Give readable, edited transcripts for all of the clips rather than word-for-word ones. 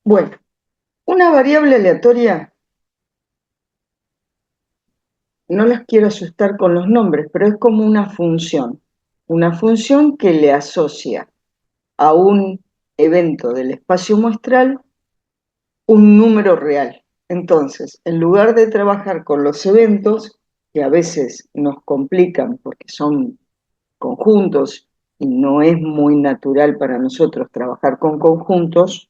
Bueno, una variable aleatoria, no las quiero asustar con los nombres, pero es como una función que le asocia a un evento del espacio muestral un número real. Entonces, en lugar de trabajar con los eventos, que a veces nos complican porque son conjuntos y no es muy natural para nosotros trabajar con conjuntos,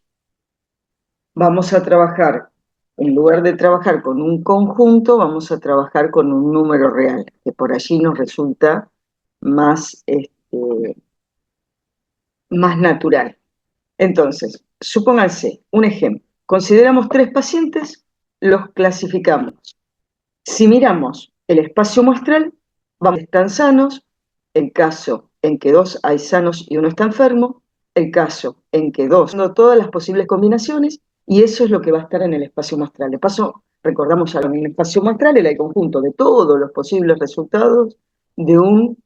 vamos a trabajar, en lugar de trabajar con un conjunto, vamos a trabajar con un número real, que por allí nos resulta más, más natural. Entonces, supónganse un ejemplo. Consideramos tres pacientes, los clasificamos. Si miramos el espacio muestral, vamos a están sanos, el caso en que dos hay sanos y uno está enfermo, el caso en que dos, no todas las posibles combinaciones, y eso es lo que va a estar en el espacio muestral. De paso, recordamos ya en el espacio muestral era el conjunto de todos los posibles resultados de un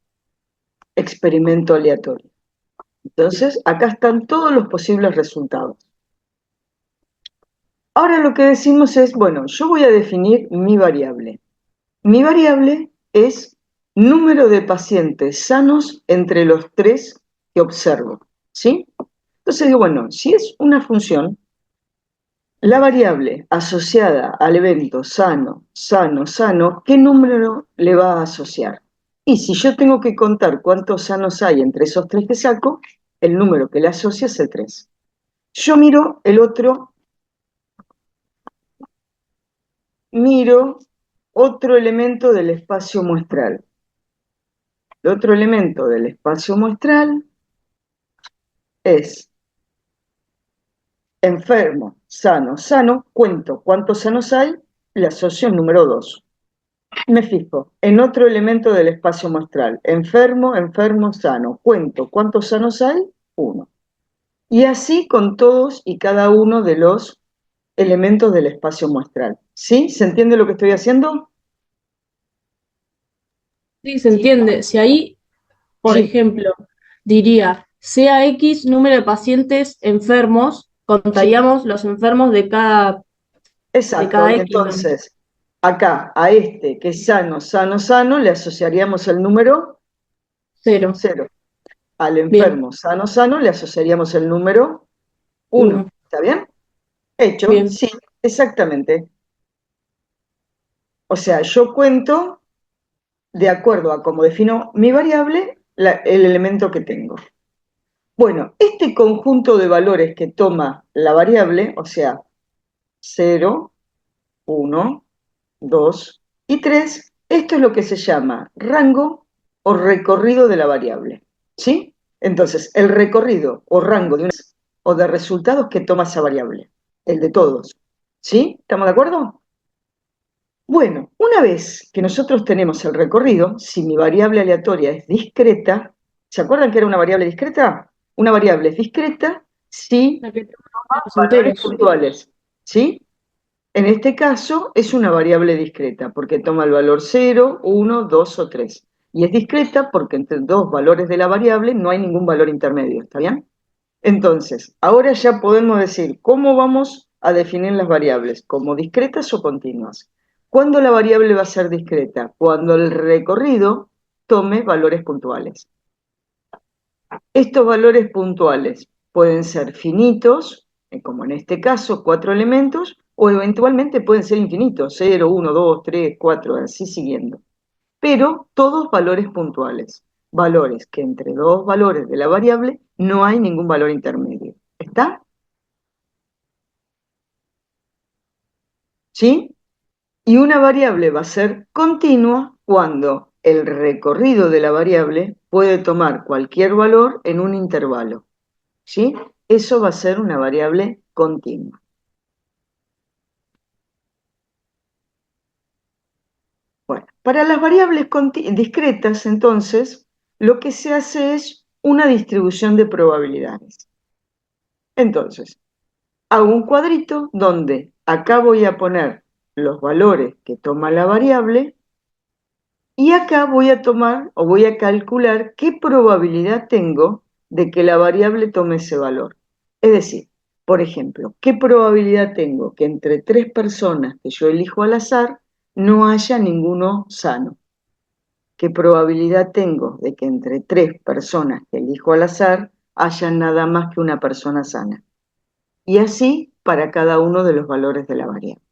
experimento aleatorio. Entonces, acá están todos los posibles resultados. Ahora lo que decimos es, bueno, yo voy a definir mi variable. Mi variable es número de pacientes sanos entre los tres que observo, ¿sí? Entonces digo, bueno, si es una función, la variable asociada al evento sano, sano, sano, ¿qué número le va a asociar? Y si yo tengo que contar cuántos sanos hay entre esos tres que saco, el número que le asocia es el 3. Yo miro otro elemento del espacio muestral. El otro elemento del espacio muestral es enfermo, sano, sano, cuento cuántos sanos hay, le asocio el número 2. Me fijo en otro elemento del espacio muestral, enfermo, enfermo, sano, cuento cuántos sanos hay, 1. Y así con todos y cada uno de los elementos del espacio muestral. ¿Sí? ¿Se entiende lo que estoy haciendo? Sí, se entiende. Si ahí, por Sí, ejemplo, diría, sea X número de pacientes enfermos, sí, contaríamos los enfermos de exacto. cada X, ¿no? Entonces, acá a este que es sano, sano, sano, le asociaríamos el número Cero. 0. Al Bien, enfermo sano, sano, le asociaríamos el número 1. uno. ¿Está bien? Hecho, Bien, sí, exactamente. O sea, yo cuento de acuerdo a cómo defino mi variable, el elemento que tengo. Bueno, este conjunto de valores que toma la variable, o sea, 0, 1, 2 y 3, esto es lo que se llama rango o recorrido de la variable. ¿Sí? Entonces, el recorrido o rango de o de resultados que toma esa variable, el de todos. ¿Sí? ¿Estamos de acuerdo? Bueno, una vez que nosotros tenemos el recorrido, si mi variable aleatoria es discreta, ¿se acuerdan que era una variable discreta? Una variable es discreta si la que tengo toma los valores enteros. puntuales. ¿Sí? En este caso es una variable discreta porque toma el valor 0, 1, 2 o 3. Y es discreta porque entre dos valores de la variable no hay ningún valor intermedio, ¿está bien? Entonces, ahora ya podemos decir cómo vamos a definir las variables, como discretas o continuas. ¿Cuándo la variable va a ser discreta? Cuando el recorrido tome valores puntuales. Estos valores puntuales pueden ser finitos, como en este caso, 4 elementos, o eventualmente pueden ser infinitos, 0, 1, 2, 3, 4, así siguiendo. Pero todos valores puntuales, valores que entre dos valores de la variable no hay ningún valor intermedio. ¿Está? ¿Sí? Y una variable va a ser continua cuando el recorrido de la variable puede tomar cualquier valor en un intervalo. ¿Sí? Eso va a ser una variable continua. Bueno, para las variables discretas, entonces, lo que se hace es una distribución de probabilidades. Entonces, hago un cuadrito donde acá voy a poner los valores que toma la variable y acá voy a tomar o voy a calcular qué probabilidad tengo de que la variable tome ese valor. Es decir, Por ejemplo, ¿qué probabilidad tengo que entre 3 personas que yo elijo al azar no haya ninguno sano? ¿Qué probabilidad tengo de que entre 3 personas que elijo al azar haya nada más que una persona sana? Y así para cada uno de los valores de la variable.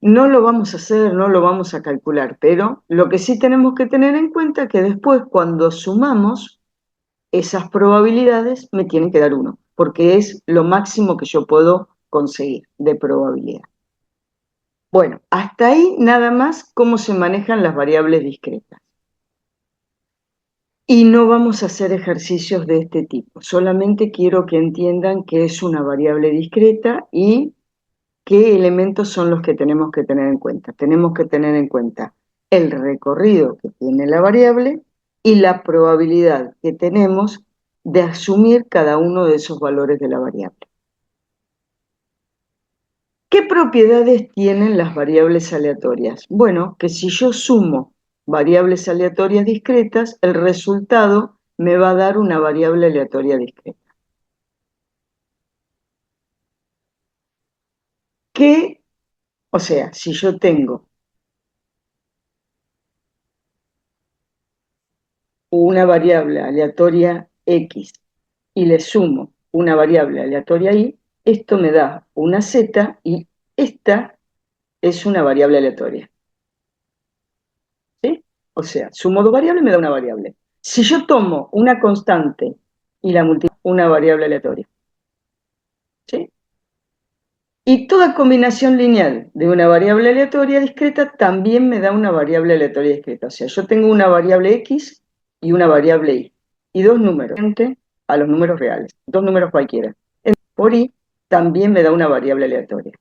No lo vamos a hacer, no lo vamos a calcular, pero lo que sí tenemos que tener en cuenta es que después cuando sumamos esas probabilidades me tienen que dar 1, porque es lo máximo que yo puedo conseguir de probabilidad. Bueno, hasta ahí nada más cómo se manejan las variables discretas. Y no vamos a hacer ejercicios de este tipo, solamente quiero que entiendan qué es una variable discreta y qué elementos son los que tenemos que tener en cuenta. Tenemos que tener en cuenta el recorrido que tiene la variable y la probabilidad que tenemos de asumir cada uno de esos valores de la variable. ¿Qué propiedades tienen las variables aleatorias? Bueno, que si yo sumo variables aleatorias discretas, el resultado me va a dar una variable aleatoria discreta. O sea, si yo tengo una variable aleatoria X y le sumo una variable aleatoria Y, esto me da una Z y esta es una variable aleatoria. ¿Sí? O sea, sumo dos variables y me da una variable. Si yo tomo una constante y la multiplico, una variable aleatoria. ¿Sí? Y toda combinación lineal de una variable aleatoria discreta también me da una variable aleatoria discreta. O sea, yo tengo una variable X y una variable Y. Y dos números, frente a los números reales. Dos números cualquiera. Por Y también me da una variable aleatoria.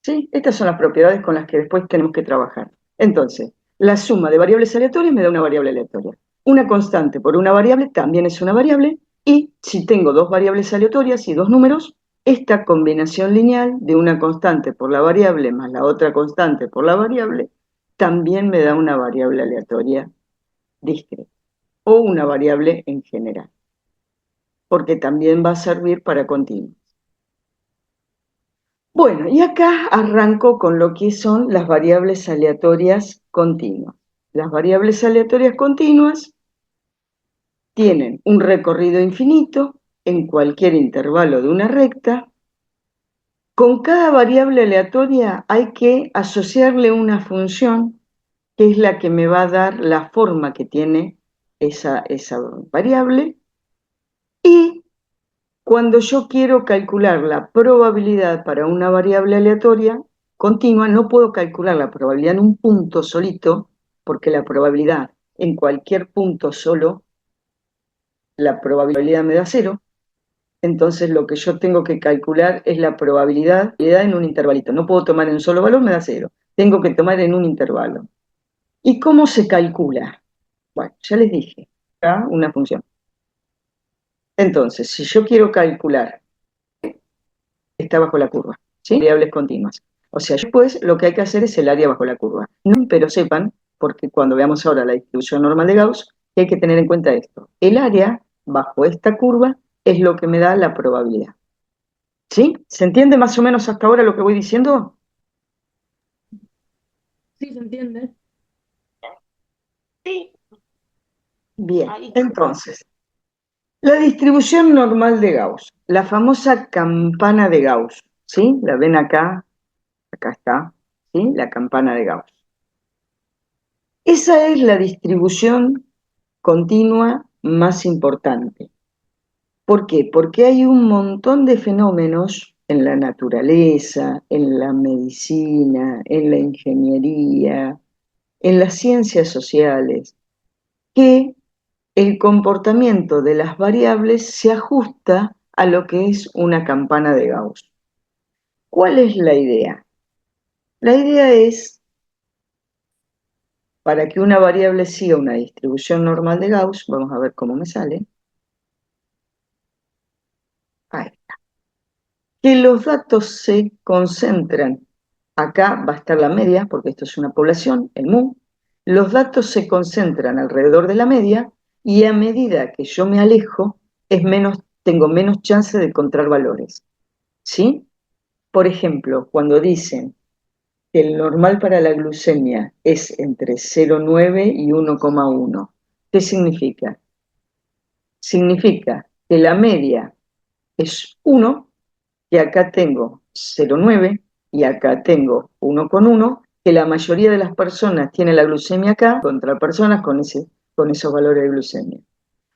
¿Sí? Estas son las propiedades con las que después tenemos que trabajar. Entonces, la suma de variables aleatorias me da una variable aleatoria. Una constante por una variable también es una variable, y si tengo dos variables aleatorias y dos números, esta combinación lineal de una constante por la variable más la otra constante por la variable también me da una variable aleatoria discreta, o una variable en general, porque también va a servir para continuos. Bueno, y acá arranco con lo que son las variables aleatorias continuas. Las variables aleatorias continuas tienen un recorrido infinito en cualquier intervalo de una recta. Con cada variable aleatoria hay que asociarle una función que es la que me va a dar la forma que tiene esa variable, y cuando yo quiero calcular la probabilidad para una variable aleatoria continua, no puedo calcular la probabilidad en un punto solito, porque la probabilidad en cualquier punto solo, la probabilidad me da 0. Entonces lo que yo tengo que calcular es la probabilidad en un intervalito. No puedo tomar en un solo valor, me da 0. Tengo que tomar en un intervalo. ¿Y cómo se calcula? Bueno, ya les dije, acá una función. Entonces, si yo quiero calcular, está bajo la curva, ¿sí? Variables continuas. O sea, después lo que hay que hacer es el área bajo la curva. No, pero sepan, porque cuando veamos ahora la distribución normal de Gauss, que hay que tener en cuenta esto. El área bajo esta curva es lo que me da la probabilidad. ¿Sí? ¿Se entiende más o menos hasta ahora lo que voy diciendo? Sí, se entiende. Sí. Bien, entonces, la distribución normal de Gauss, la famosa campana de Gauss, ¿sí? ¿La ven acá? Acá está, ¿sí? La campana de Gauss. Esa es la distribución continua más importante. ¿Por qué? Porque hay un montón de fenómenos en la naturaleza, en la medicina, en la ingeniería, en las ciencias sociales, que el comportamiento de las variables se ajusta a lo que es una campana de Gauss. ¿Cuál es la idea? La idea es, para que una variable siga una distribución normal de Gauss, vamos a ver cómo me sale. Ahí está. Que los datos se concentran. Acá va a estar la media, porque esto es una población, el mu. Los datos se concentran alrededor de la media, y a medida que yo me alejo, tengo menos chance de encontrar valores, ¿sí? Por ejemplo, cuando dicen que el normal para la glucemia es entre 0,9 y 1,1, ¿qué significa? Significa que la media es 1, que acá tengo 0,9 y acá tengo 1,1, que la mayoría de las personas tiene la glucemia acá, contra personas con esos valores de glucemia.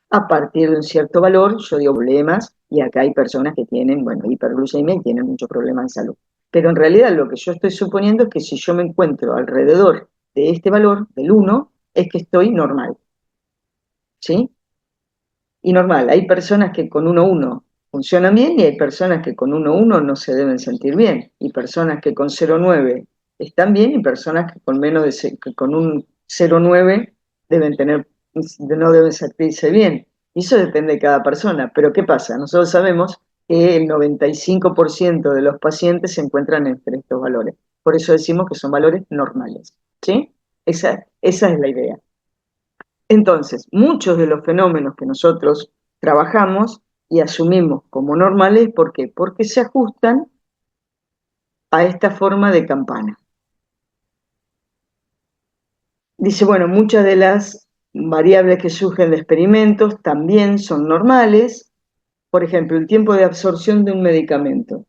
A partir de un cierto valor, yo digo problemas, y acá hay personas que tienen, bueno, hiperglucemia y tienen muchos problemas de salud. Pero en realidad lo que yo estoy suponiendo es que si yo me encuentro alrededor de este valor, del 1, es que estoy normal, ¿sí? Y normal, hay personas que con 1,1 funcionan bien y hay personas que con 1,1 no se deben sentir bien, y personas que con 0,9 están bien y personas que con que con un 0,9 no deben sentirse bien. Y eso depende de cada persona. Pero ¿qué pasa? Nosotros sabemos que el 95% de los pacientes se encuentran entre estos valores. Por eso decimos que son valores normales, ¿sí? Esa es la idea. Entonces, muchos de los fenómenos que nosotros trabajamos y asumimos como normales, ¿por qué? Porque se ajustan a esta forma de campana. Dice, bueno, muchas de las variables que surgen de experimentos también son normales. Por ejemplo, el tiempo de absorción de un medicamento.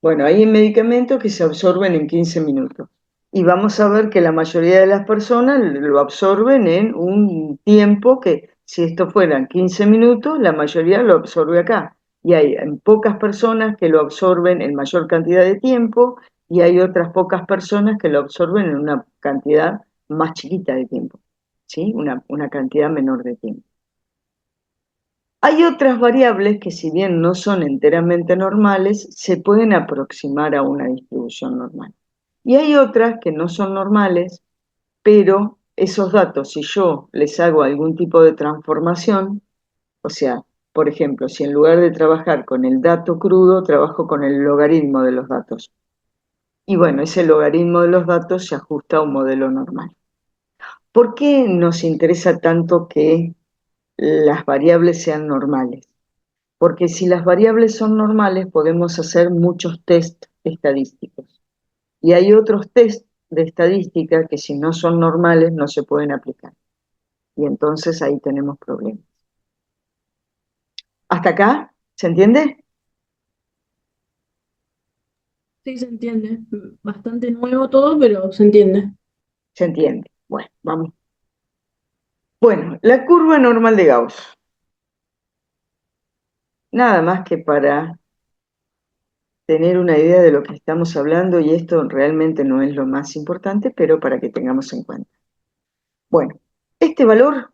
Bueno, hay medicamentos que se absorben en 15 minutos. Y vamos a ver que la mayoría de las personas lo absorben en un tiempo que, si esto fueran 15 minutos, la mayoría lo absorbe acá. Y hay pocas personas que lo absorben en mayor cantidad de tiempo y hay otras pocas personas que lo absorben en una cantidad más chiquita de tiempo, ¿sí? Una cantidad menor de tiempo. Hay otras variables que, si bien no son enteramente normales, se pueden aproximar a una distribución normal. Y hay otras que no son normales, pero esos datos, si yo les hago algún tipo de transformación, o sea, por ejemplo, si en lugar de trabajar con el dato crudo, trabajo con el logaritmo de los datos. Y bueno, ese logaritmo de los datos se ajusta a un modelo normal. ¿Por qué nos interesa tanto que las variables sean normales? Porque si las variables son normales, podemos hacer muchos test estadísticos. Y hay otros test de estadística que, si no son normales, no se pueden aplicar. Y entonces ahí tenemos problemas. ¿Hasta acá? ¿Se entiende? Sí, se entiende. Bastante nuevo todo, pero se entiende. Se entiende. Bueno, vamos. Bueno, la curva normal de Gauss. Nada más que para tener una idea de lo que estamos hablando, y esto realmente no es lo más importante, pero para que tengamos en cuenta. Bueno, este valor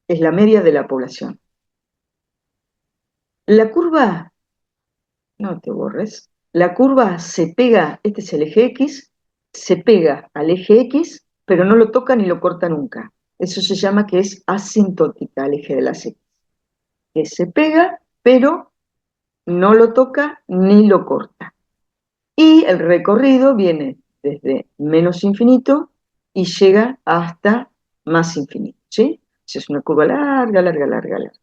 es la media de la población. La curva, no te borres, la curva se pega, este es el eje X, se pega al eje X, pero no lo toca ni lo corta nunca. Eso se llama que es asintótica al eje de las X. Que se pega, pero no lo toca ni lo corta. Y el recorrido viene desde menos infinito y llega hasta más infinito, ¿sí? Es una curva larga, larga, larga, larga.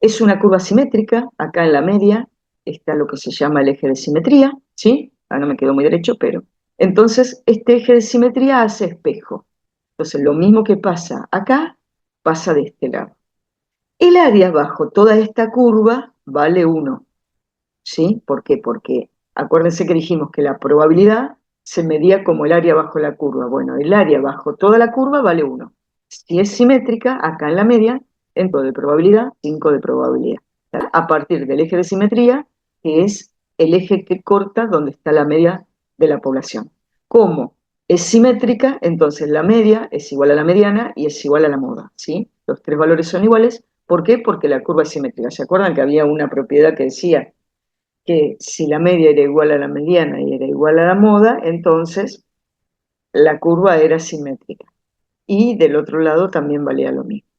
Es una curva simétrica, acá en la media está lo que se llama el eje de simetría, ¿sí? Ah, no me quedó muy derecho, pero... Entonces, este eje de simetría hace espejo. Entonces, lo mismo que pasa acá, pasa de este lado. El área bajo toda esta curva vale 1, ¿sí? ¿Por qué? Porque acuérdense que dijimos que la probabilidad se medía como el área bajo la curva. Bueno, el área bajo toda la curva vale 1. Si es simétrica, acá en la media, en de probabilidad, 5 de probabilidad. A partir del eje de simetría, que es el eje que corta donde está la media de la población. Como es simétrica, entonces la media es igual a la mediana y es igual a la moda, ¿sí? Los tres valores son iguales. ¿Por qué? Porque la curva es simétrica. ¿Se acuerdan que había una propiedad que decía que si la media era igual a la mediana y era igual a la moda, entonces la curva era simétrica? Y del otro lado también valía lo mismo.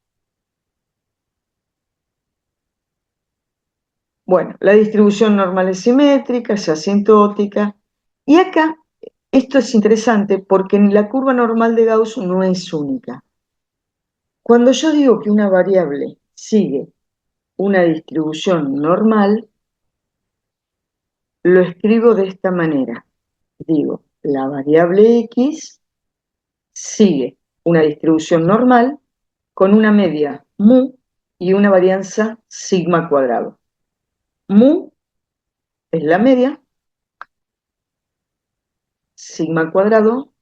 Bueno, la distribución normal es simétrica, es asintótica. Y acá, esto es interesante porque la curva normal de Gauss no es única. Cuando yo digo que una variable sigue una distribución normal, lo escribo de esta manera. Digo, la variable x sigue una distribución normal con una media mu y una varianza sigma cuadrado. Mu es la media, sigma cuadrado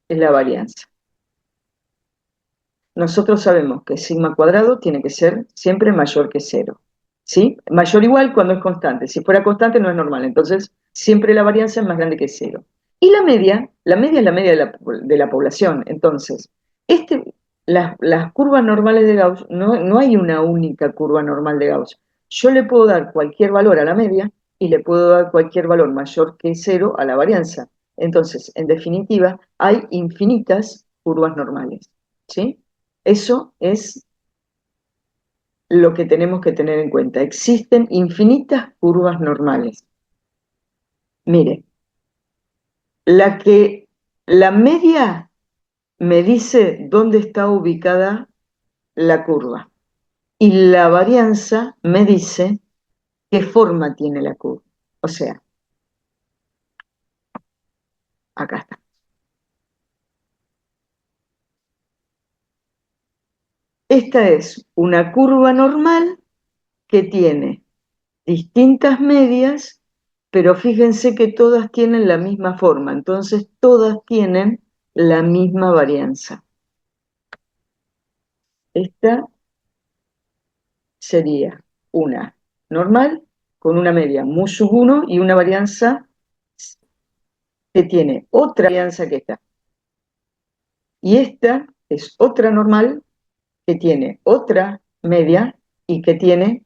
es la varianza. Nosotros sabemos que sigma cuadrado tiene que ser siempre mayor que 0. ¿Sí? Mayor o igual cuando es constante. Si fuera constante no es normal. Entonces, siempre la varianza es más grande que 0. Y la media es la media de la población. Entonces, las curvas normales de Gauss, no hay una única curva normal de Gauss. Yo le puedo dar cualquier valor a la media y le puedo dar cualquier valor mayor que 0 a la varianza. Entonces, en definitiva, hay infinitas curvas normales. ¿Sí? Eso es lo que tenemos que tener en cuenta. Existen infinitas curvas normales. Mire, la media me dice dónde está ubicada la curva y la varianza me dice qué forma tiene la curva. O sea, acá está. Esta es una curva normal que tiene distintas medias, pero fíjense que todas tienen la misma forma, entonces todas tienen la misma varianza. Esta sería una normal con una media mu sub 1 y una varianza que tiene otra varianza que esta. Y esta es otra normal que tiene otra media y que tiene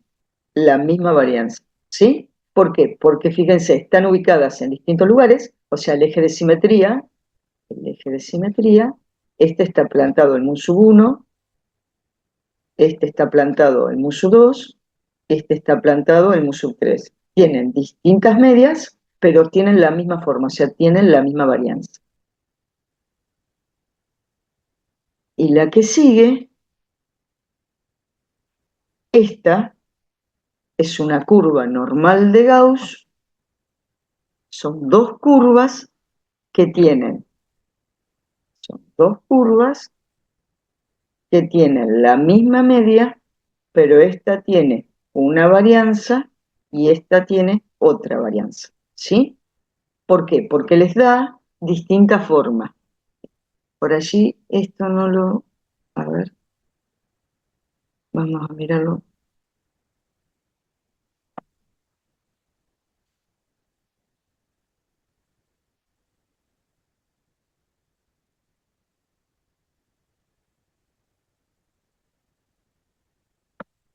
la misma varianza. ¿Sí? ¿Por qué? Porque fíjense, están ubicadas en distintos lugares, o sea, el eje de simetría, este está plantado en mu sub 1, este está plantado en mu sub 2, este está plantado en mu sub 3. Tienen distintas medias, pero tienen la misma forma, o sea, tienen la misma varianza. Y la que sigue, esta es una curva normal de Gauss, son dos curvas que tienen, la misma media, pero esta tiene una varianza y esta tiene otra varianza. ¿Sí? ¿Por qué? Porque les da distinta forma. Por allí esto no lo... A ver, vamos a mirarlo.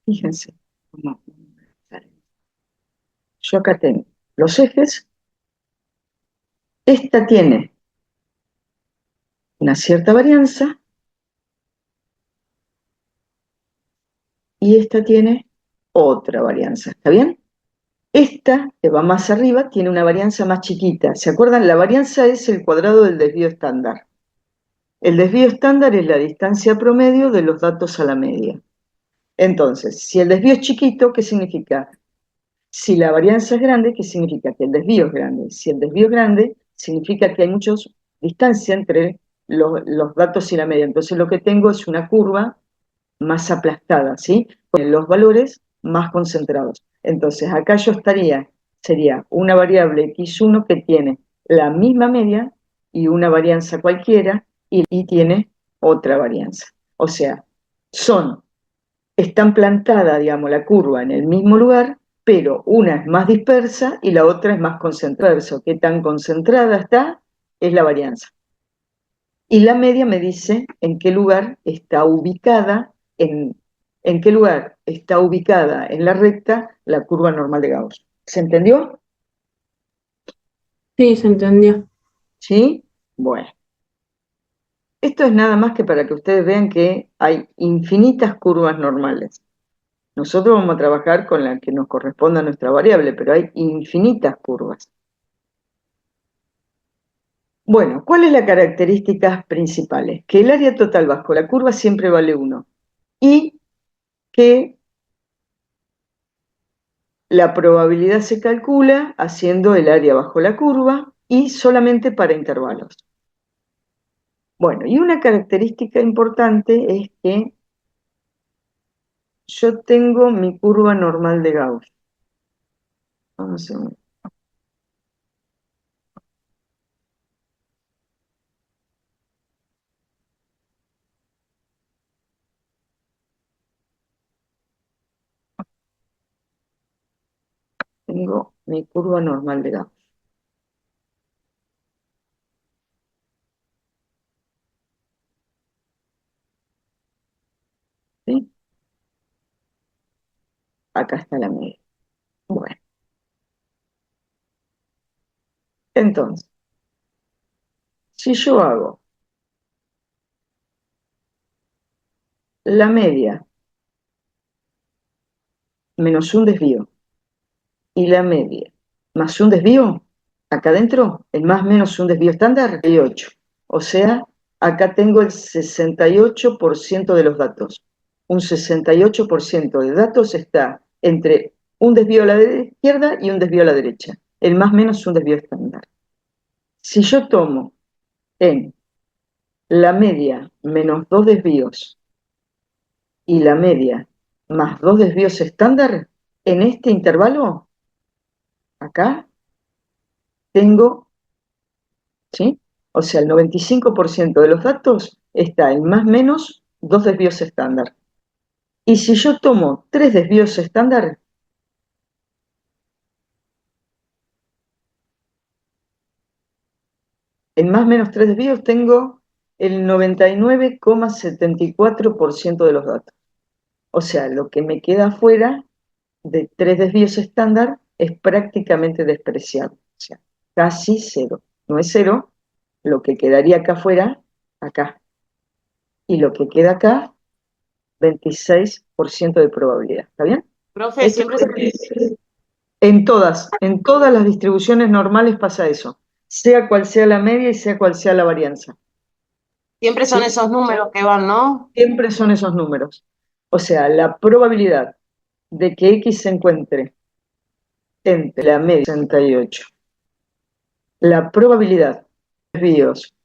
Fíjense. Yo acá tengo los ejes. Esta tiene una cierta varianza y esta tiene otra varianza. ¿Está bien? Esta, que va más arriba, tiene una varianza más chiquita. ¿Se acuerdan? La varianza es el cuadrado del desvío estándar. El desvío estándar es la distancia promedio de los datos a la media. Entonces, si el desvío es chiquito, ¿qué significa? Si la varianza es grande, ¿qué significa? Que el desvío es grande. Si el desvío es grande, significa que hay mucha distancia entre los datos y la media. Entonces lo que tengo es una curva más aplastada, ¿sí? Con los valores más concentrados. Entonces acá sería una variable x1 que tiene la misma media y una varianza cualquiera y tiene otra varianza. O sea, están plantadas, digamos, la curva en el mismo lugar, pero una es más dispersa y la otra es más concentrada. Eso, qué tan concentrada está, es la varianza. Y la media me dice en qué lugar está ubicada, en qué lugar está ubicada en la recta la curva normal de Gauss. ¿Se entendió? Sí, se entendió. ¿Sí? Bueno. Esto es nada más que para que ustedes vean que hay infinitas curvas normales. Nosotros vamos a trabajar con la que nos corresponda a nuestra variable, pero hay infinitas curvas. Bueno, ¿cuáles las características principales? Que el área total bajo la curva siempre vale 1 y que la probabilidad se calcula haciendo el área bajo la curva y solamente para intervalos. Bueno, y una característica importante es que yo tengo mi curva normal de Gauss. Vamos a ver. Tengo mi curva normal de Gauss. ¿Sí? Acá está la media. Bueno, entonces, si yo hago la media menos un desvío y la media más un desvío, acá adentro, el más menos un desvío estándar, hay 8. O sea, acá tengo el 68% de los datos. Un 68% de datos está entre un desvío a la izquierda y un desvío a la derecha. El más menos un desvío estándar. Si yo tomo en la media menos dos desvíos y la media más dos desvíos estándar, en este intervalo, acá, tengo, ¿sí? O sea, el 95% de los datos está en más o menos dos desvíos estándar. Y si yo tomo tres desvíos estándar, en más o menos tres desvíos tengo el 99,74% de los datos. O sea, lo que me queda afuera de tres desvíos estándar es prácticamente despreciable. O sea, casi cero. No es cero, lo que quedaría acá afuera, acá. Y lo que queda acá, 26% de probabilidad. ¿Está bien? Profe, Esto siempre, es en todas las distribuciones normales pasa eso, sea cual sea la media y sea cual sea la varianza. siempre son ¿Sí? esos números que van, ¿no? Siempre son esos números. O sea, la probabilidad de que X se encuentre entre la media y 68, la probabilidad de desvíos,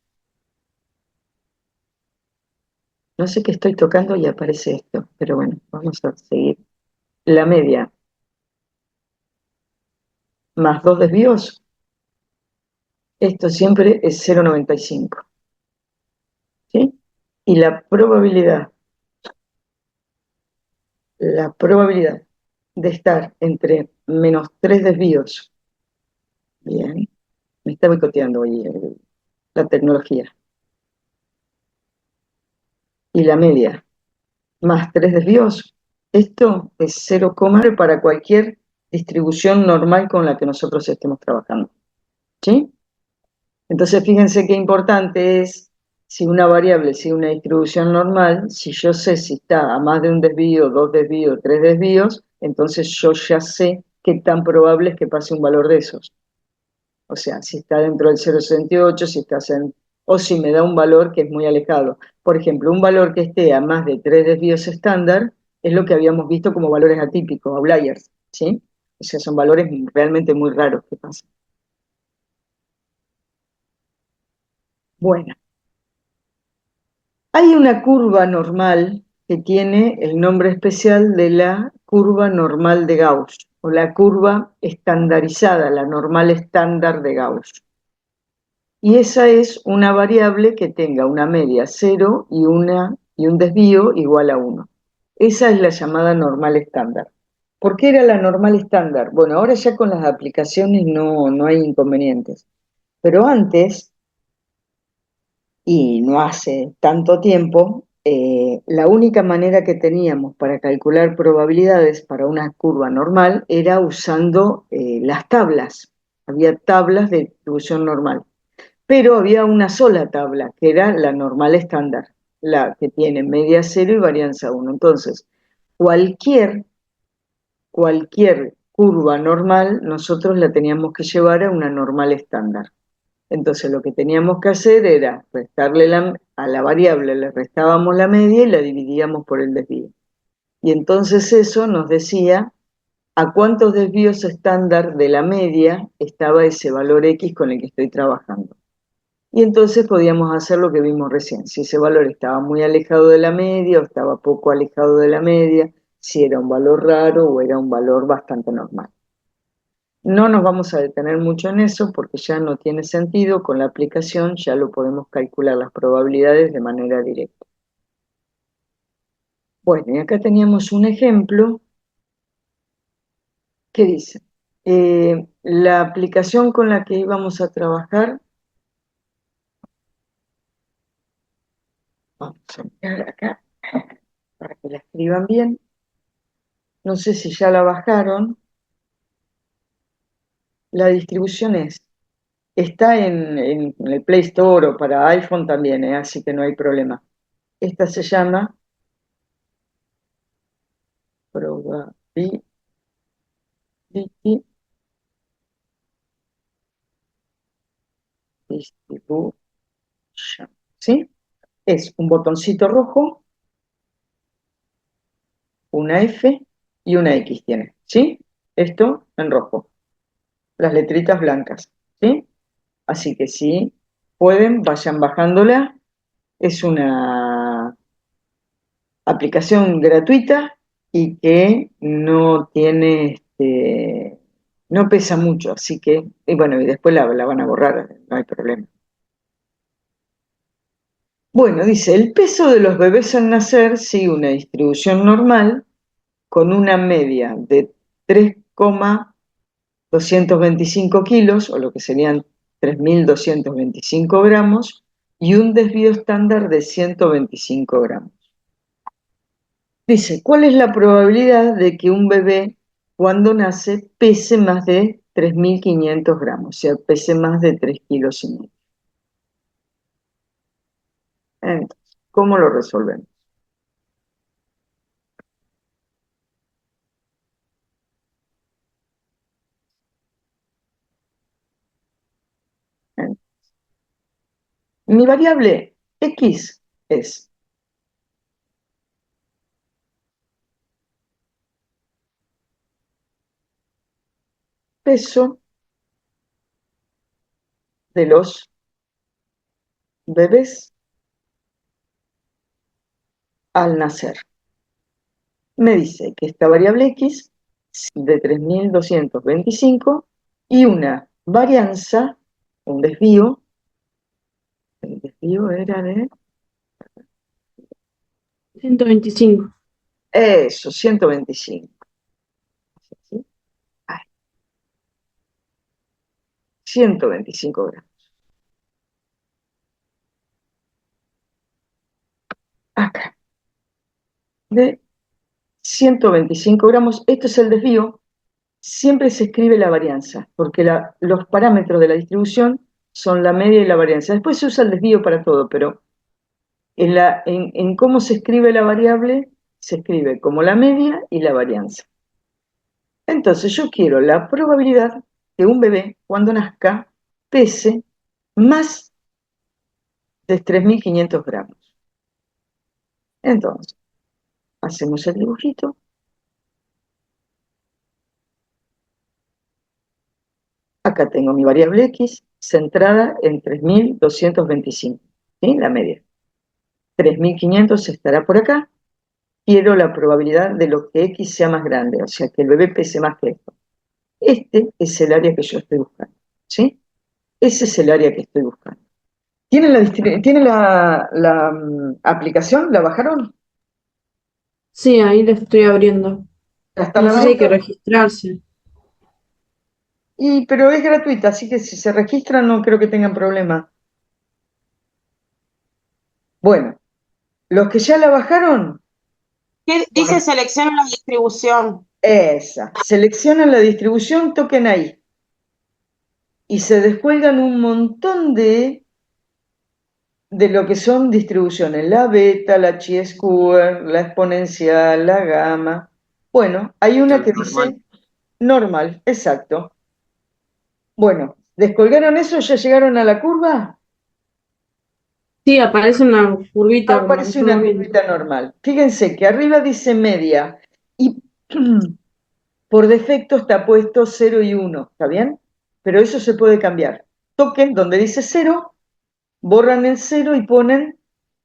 no sé qué estoy tocando y aparece esto, pero bueno, vamos a seguir. La media más dos desvíos, esto siempre es 0,95. ¿Sí? Y la probabilidad de estar entre menos tres desvíos, bien, me está boicoteando hoy la tecnología, y la media más tres desvíos, esto es 0, para cualquier distribución normal con la que nosotros estemos trabajando. ¿Sí? Entonces fíjense qué importante es si una variable sigue una distribución normal, si yo sé si está a más de un desvío, dos desvíos, tres desvíos, entonces yo ya sé qué tan probable es que pase un valor de esos. O sea, si está dentro del 0,68, si está o si me da un valor que es muy alejado. Por ejemplo, un valor que esté a más de tres desvíos estándar es lo que habíamos visto como valores atípicos, outliers, ¿sí? O sea, son valores realmente muy raros que pasan. Bueno. Hay una curva normal que tiene el nombre especial de la curva normal de Gauss, o la curva estandarizada, la normal estándar de Gauss. Y esa es una variable que tenga una media 0 y un desvío igual a 1. Esa es la llamada normal estándar. ¿Por qué era la normal estándar? Bueno, ahora ya con las aplicaciones no hay inconvenientes. Pero antes, y no hace tanto tiempo, la única manera que teníamos para calcular probabilidades para una curva normal era usando las tablas. Había tablas de distribución normal, pero había una sola tabla, que era la normal estándar, la que tiene media 0 y varianza 1. Entonces, cualquier, cualquier curva normal, nosotros la teníamos que llevar a una normal estándar. Entonces lo que teníamos que hacer era restarle a la variable, le restábamos la media y la dividíamos por el desvío. Y entonces eso nos decía a cuántos desvíos estándar de la media estaba ese valor X con el que estoy trabajando. Y entonces podíamos hacer lo que vimos recién, si ese valor estaba muy alejado de la media o estaba poco alejado de la media, si era un valor raro o era un valor bastante normal. No nos vamos a detener mucho en eso porque ya no tiene sentido, con la aplicación ya lo podemos calcular las probabilidades de manera directa. Bueno, y acá teníamos un ejemplo que dice, la aplicación con la que íbamos a trabajar, vamos a mirar acá para que la escriban bien, no sé si ya la bajaron, la distribución está en el Play Store o para iPhone también, así que no hay problema. Esta se llama Probability Distribution, ¿sí? Es un botoncito rojo, una F y una X tiene, ¿sí? Esto en rojo, las letritas blancas, ¿sí? Así que si pueden, vayan bajándola. Es una aplicación gratuita y que no tiene, no pesa mucho, así que, y bueno, y después la van a borrar, no hay problema. Bueno, dice, el peso de los bebés al nacer sigue una distribución normal con una media de 3,225 kilos, o lo que serían 3.225 gramos, y un desvío estándar de 125 gramos. Dice, ¿cuál es la probabilidad de que un bebé cuando nace pese más de 3.500 gramos, o sea, pese más de 3 kilos y medio? Entonces, ¿cómo lo resolvemos? Entonces, mi variable X es peso de los bebés al nacer. Me dice que esta variable X es de 3.225 y una varianza, un desvío, el desvío era de 125. eso, 125. ¿Sí? Ay, 125 gramos. Acá, de 125 gramos, esto es el desvío. Siempre se escribe la varianza, porque los parámetros de la distribución son la media y la varianza. Después se usa el desvío para todo, pero en cómo se escribe la variable, se escribe como la media y la varianza. Entonces yo quiero la probabilidad que un bebé, cuando nazca, pese más de 3.500 gramos. Entonces, hacemos el dibujito. Acá tengo mi variable X centrada en 3.225, ¿sí? La media. 3.500 estará por acá. Quiero la probabilidad de lo que X sea más grande, o sea, que el bebé pese más que esto. Este es el área que yo estoy buscando, ¿sí? Ese es el área que estoy buscando. ¿Tienen la aplicación? ¿La bajaron? Sí, ahí lo estoy abriendo. ¿Hasta No la sé si hay que momento? registrarse. Pero es gratuita, así que si se registran no creo que tengan problema. Bueno, los que ya la bajaron, ¿Qué dice bueno, selecciona la distribución? esa. Seleccionan la distribución, toquen ahí. Y se descuelgan un montón de lo que son distribuciones. La beta, la chi-square, la exponencial, la gamma. Bueno, hay una que dice normal, exacto. Bueno, ¿descolgaron eso? ¿Ya llegaron a la curva? Sí, aparece una curvita como que Aparece estamos una viendo. curvita normal. Fíjense que arriba dice media. Y por defecto está puesto 0 y 1, ¿está bien? Pero eso se puede cambiar. Toquen donde dice 0, borran el 0 y ponen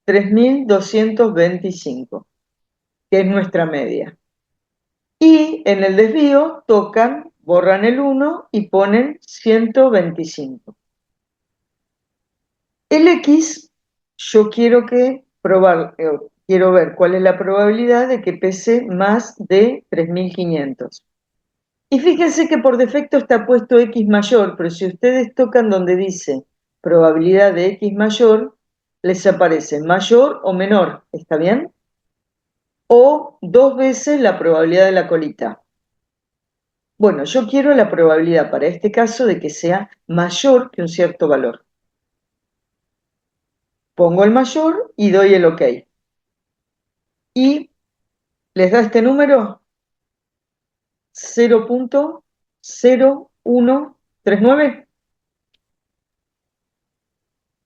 3225, que es nuestra media. Y en el desvío tocan, borran el 1 y ponen 125. El X, yo quiero quiero ver cuál es la probabilidad de que pese más de 3500. Y fíjense que por defecto está puesto X mayor, pero si ustedes tocan donde dice probabilidad de X mayor, les aparece mayor o menor, ¿está bien? O 2 veces la probabilidad de la colita. Bueno, yo quiero la probabilidad para este caso de que sea mayor que un cierto valor. Pongo el mayor y doy el OK. Y les da este número 0.0139.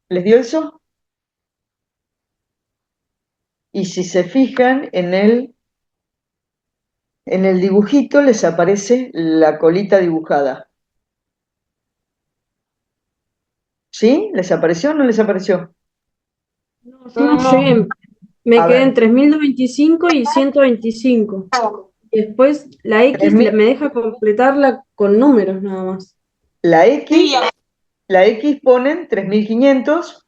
¿Les dio eso? Y si se fijan en el dibujito les aparece la colita dibujada. ¿Sí? ¿Les apareció o no les apareció? No, yo no llegué. Me A quedé en ver, 3025 y 125. Y después la X 3000 me deja completarla con números nada más. la Sí, X, la X ponen 3500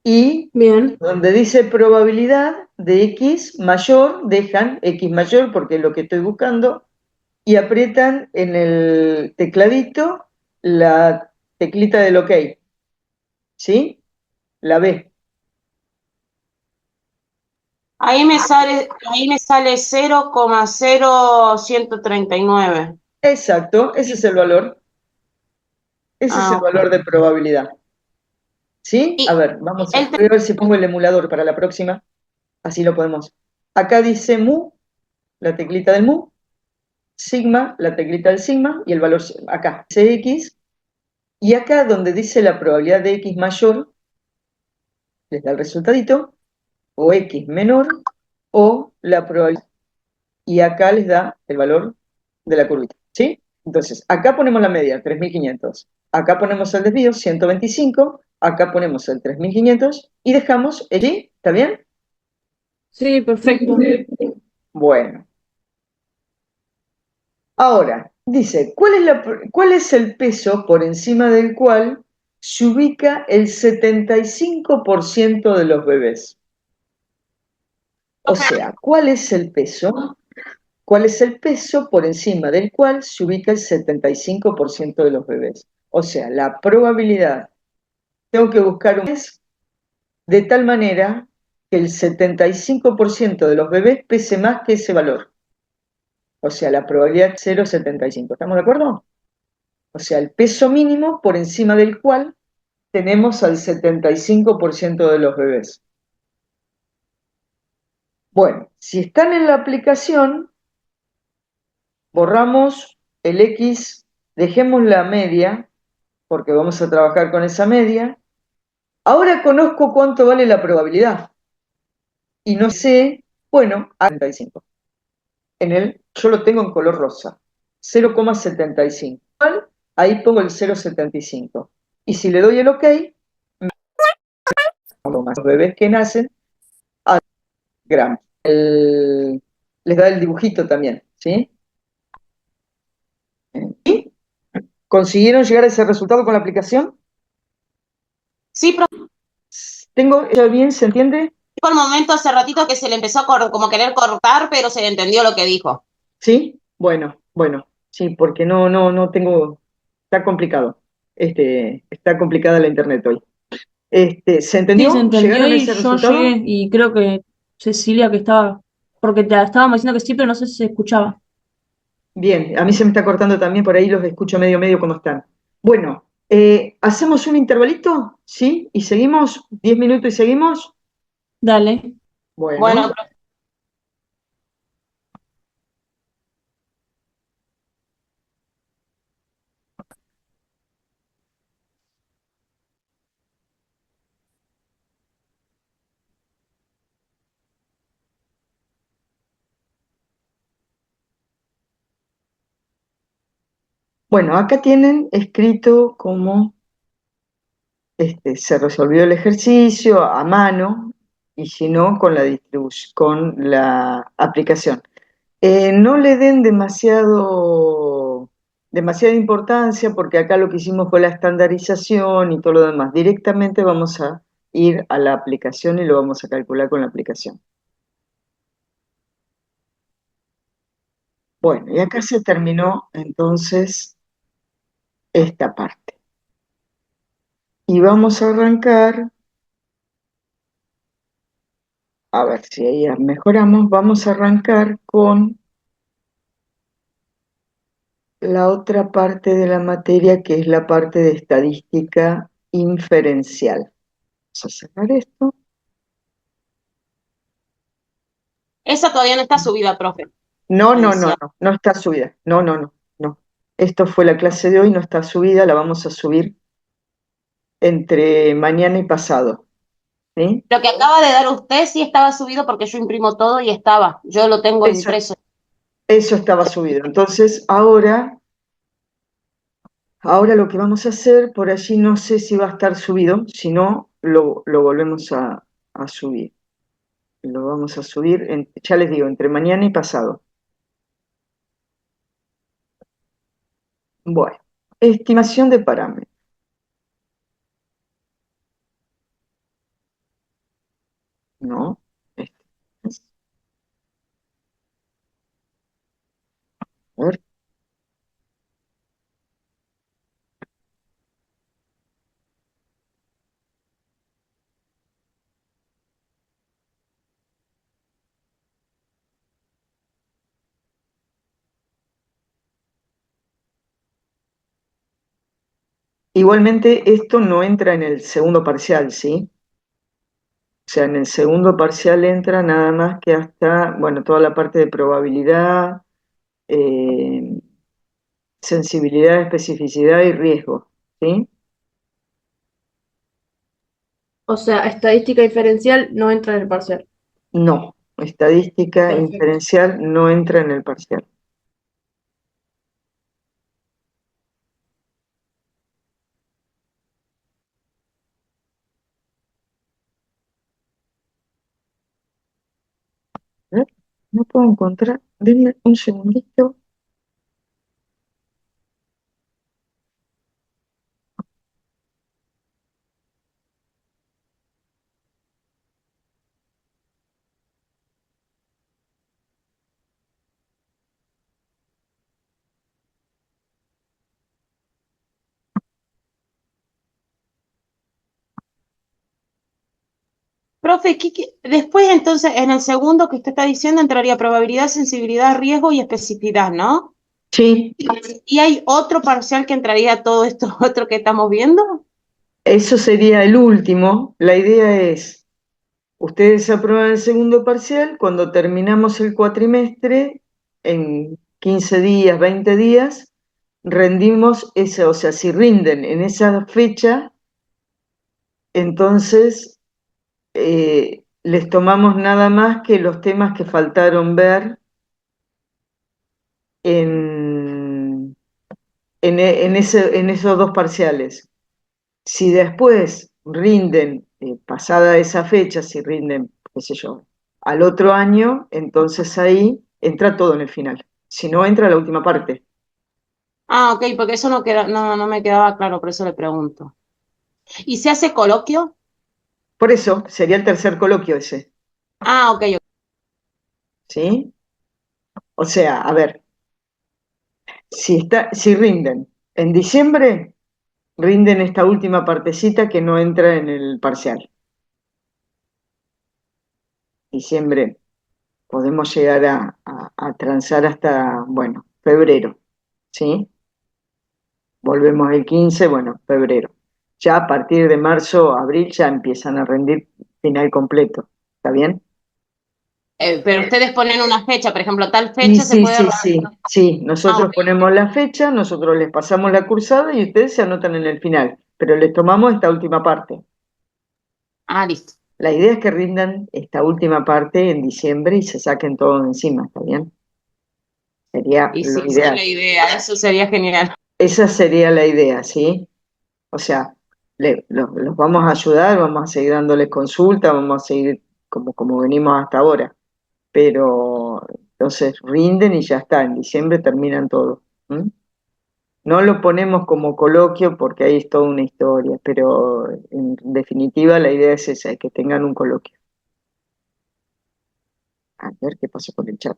y Bien, donde dice probabilidad de X mayor, dejan X mayor porque es lo que estoy buscando, y aprietan en el tecladito la teclita del OK. ¿Sí? La B. ahí me sale 0,0139. Exacto, ese es el valor. Ese es el Ok. valor de probabilidad. ¿Sí? A Y ver, voy el, a ver si pongo el emulador para la próxima. Así lo podemos. Acá dice mu, la teclita del mu, sigma, la teclita del sigma, y el valor acá dice x. Y acá donde dice la probabilidad de x mayor, les da el resultadito, o x menor, o la probabilidad. Y acá les da el valor de la curvita. ¿Sí? Entonces, acá ponemos la media, 3500. Acá ponemos el desvío, 125. Acá ponemos el 3500 y dejamos el y. ¿Está bien? sí, perfecto. Bueno. Ahora, dice, ¿cuál es el peso por encima del cual se ubica el 75% de los bebés? O sea, ¿cuál es el peso? ¿Cuál es el peso por encima del cual se ubica el 75% de los bebés? O sea, la probabilidad, tengo que buscar un mes de tal manera que el 75% de los bebés pese más que ese valor. O sea, la probabilidad es 0,75. ¿Estamos de acuerdo? O sea, el peso mínimo por encima del cual tenemos al 75% de los bebés. Bueno, si están en la aplicación, borramos el X, dejemos la media, porque vamos a trabajar con esa media. Ahora conozco cuánto vale la probabilidad. Y no sé, bueno, a 75. Yo lo tengo en color rosa, 0,75. Ahí pongo el 0,75. Y si le doy el OK, los bebés que nacen a gramos. Les da el dibujito también, ¿sí? ¿Y consiguieron llegar a ese resultado con la aplicación? sí, ¿Tengo eso bien? ¿Se entiende? por el momento hace ratito que se le empezó a como querer cortar, pero se le entendió lo que dijo. ¿Sí? Bueno, sí, porque no tengo, está complicado. Está complicada la internet hoy. ¿Se Sí, se entendió? entendió ¿Llegaron a y ese yo resultado? llegué y creo que Cecilia que estaba, porque te estábamos diciendo que sí, pero no sé si se escuchaba. Bien, a mí se me está cortando también, por ahí los escucho medio cómo están. Bueno, ¿hacemos un intervalito? ¿Sí? ¿Y seguimos? ¿10 minutos y seguimos? Dale. Bueno, Bueno, Bueno, acá tienen escrito cómo se resolvió el ejercicio a mano y si no, con la con la aplicación. No le den demasiada importancia porque acá lo que hicimos fue la estandarización y todo lo demás. Directamente vamos a ir a la aplicación y lo vamos a calcular con la aplicación. Bueno, y acá se terminó entonces esta parte. Y vamos a arrancar, a ver si ahí mejoramos, vamos a arrancar con la otra parte de la materia que es la parte de estadística inferencial. Vamos a cerrar esto. Esa todavía no está subida, profe. No, Me no, no, decía. no, no está subida. No, no, no, no. Esto fue la clase de hoy, no está subida, la vamos a subir entre mañana y pasado. ¿Sí? Lo que acaba de dar usted sí estaba subido porque yo imprimo todo y estaba. Yo lo tengo Eso, impreso. eso estaba subido. Entonces, ahora lo que vamos a hacer, por allí no sé si va a estar subido, si no, lo volvemos a subir. Lo vamos a subir, ya les digo, entre mañana y pasado. Bueno, estimación de parámetros. No, este es. A ver. Igualmente, esto no entra en el segundo parcial, ¿sí? O sea, en el segundo parcial entra nada más que hasta, bueno, toda la parte de probabilidad, eh, sensibilidad, especificidad y riesgo, ¿sí? O sea, estadística diferencial no entra en el parcial. No, estadística Perfecto. inferencial no entra en el parcial. A ver, no puedo encontrar, denme un segundito. Profe, después entonces en el segundo que usted está diciendo entraría probabilidad, sensibilidad, riesgo y especificidad, ¿no? Sí, ¿Y hay otro parcial que entraría a todo esto otro que estamos viendo? eso sería el último. La idea es, ustedes aprueban el segundo parcial, cuando terminamos el cuatrimestre, en 15 días, 20 días, rendimos ese, o sea, si rinden en esa fecha, entonces les tomamos nada más que los temas que faltaron ver en, en esos dos parciales. Si después rinden, pasada esa fecha, si rinden, qué sé yo, al otro año, entonces ahí entra todo en el final. Si no, entra la última parte. Ah, ok, porque eso no me quedaba claro, por eso le pregunto. ¿Y se hace coloquio? Por eso sería el tercer coloquio ese, Ah, ok, ok. ¿sí? O sea, a ver, si rinden en diciembre, rinden esta última partecita que no entra en el parcial. Diciembre podemos llegar a transar hasta, bueno, febrero, ¿sí? Volvemos el 15, bueno, febrero. Ya a partir de marzo, abril ya empiezan a rendir final completo, ¿está bien? Pero ustedes ponen una fecha, por ejemplo, tal Sí, fecha se sí, puede sí, sí, rendir. sí. Ah, Nosotros ok. ponemos la fecha, nosotros les pasamos la cursada y ustedes se anotan en el final, pero les tomamos esta última parte. Ah, listo. La idea es que rindan esta última parte en diciembre y se saquen todo de encima, ¿está bien? Sería Y sí, lo esa es ideal. la idea, eso sería genial. esa sería la idea, ¿sí? O sea, los vamos a ayudar, vamos a seguir dándoles consulta, vamos a seguir como venimos hasta ahora. Pero entonces rinden y ya está, en diciembre terminan todo. ¿M? No lo ponemos como coloquio porque ahí es toda una historia, pero en definitiva la idea es esa, que tengan un coloquio. A ver qué pasó con el chat.